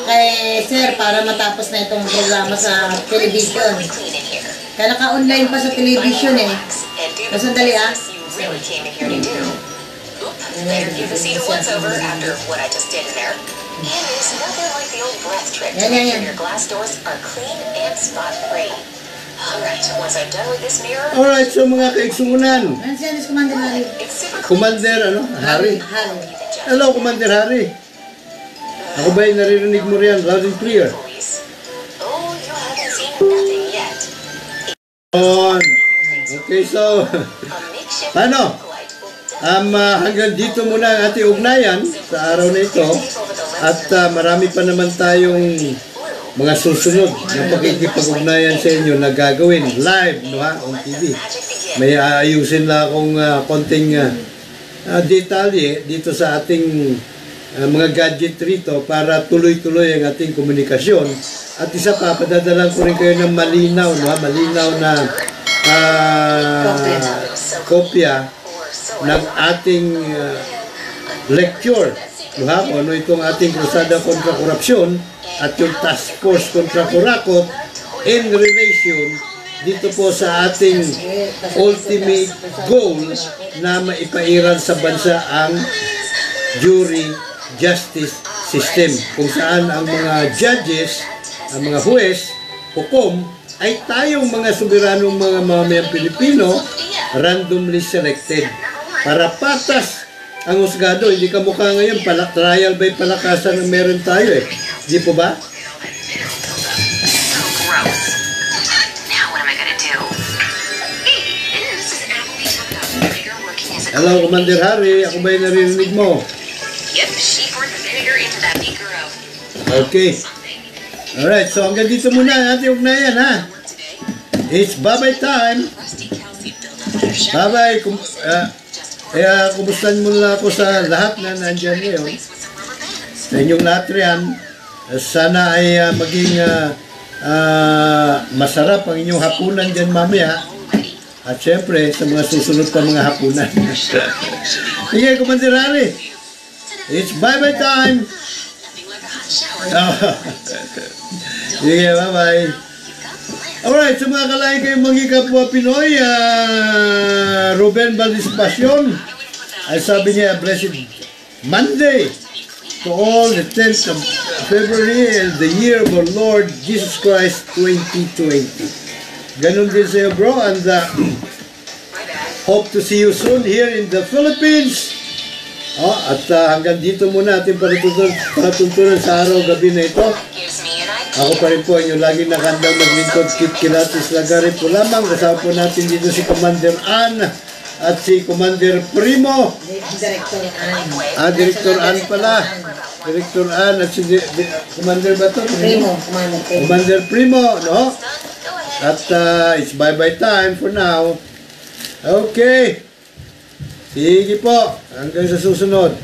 kay Sir para matapos na itong programa sa television. We clean in here. Kaya naka-online pa sa television eh. And do the Sandali ah. business you really came in here to do. Oop, better give the seat a once-over after what I just did in there. And there's nothing like the old breath trick to Yeah, make yeah, sure yeah. your glass doors are clean and spot-free. Alright, once I'm done with this mirror, Alright, so mga kaigsunan, Ano siya, Commander Harry? it's super clean. Commander, ano, Harry. Harry. Hello, Commander Harry. Ako ba'y naririnig mo riyan, loud and clear? Police. Oh, you haven't seen nothing yet. On. Okay, so, A makeshift Paano? light will hanggang dito muna ang ating ugnayan sa araw na ito. At marami pa naman tayong mga susunod na pagkikipag-ugnayan sa inyo na gagawin live, no ha, on TV. May aayusin lang akong konting detalye dito sa ating mga gadget rito para tuloy-tuloy ang ating komunikasyon. At isa pa, padadalan ko rin kayo ng malinaw, no ha, malinaw na kopya ng ating lecture. Diba? Kung ano itong ating krusada kontra korupsyon at yung task force kontra kurakot in relation dito po sa ating ultimate goal na maipairal sa bansa ang jury justice system kung saan ang mga judges, ang mga huwes, hukom ay tayong mga soberanong mga mamamayang Pilipino randomly selected para patas ang husgado. Hindi ka mukha ngayon, trial by palakasan ang meron tayo eh. Di po ba? So gross. Now what am I gonna do? Hey, this is Appleby talking about vinegar working as a Hello, Commander Harry. Ako ba'y naririnig mo? Yep, she poured the vinegar into that beaker of Okay. something. Alright, so hanggang dito muna ang ating ugnayan ha. Today, It's bye-bye time. rusty calcium buildup on her Bye-bye. Kumustahan mo lang ako sa lahat na nandyan ngayon. Sa inyong lahat riyan. Sana ay maging masarap ang inyong hapunan dyan mamaya. At syempre, sa mga susunod pa mga hapunan. Sige, Commander Harry. It's bye-bye time. Sige, bye-bye. Alright, sa mga kalahin kayong mga kapwa Pinoy, Ruben Valdez-Passion, ay sabi niya, Blessed Monday to all the 10th of February and the year of our Lord Jesus Christ 2020. Ganun din sa'yo, bro, and hope to see you soon here in the Philippines. At hanggang dito muna ating palatuntunan sa araw-gabi na ito. Ako pa rin po inyong laging nakandang maglingkod, Kit Kilatis Lagari po lamang. Kasama po natin dito si Commander Ann at si Commander Primo. Director Ann. Director Ann pala. Director Ann at si Commander ba ito? Primo. Commander Primo, no? At it's bye-bye time for now. Okay. Sige po. Hanggang sa susunod.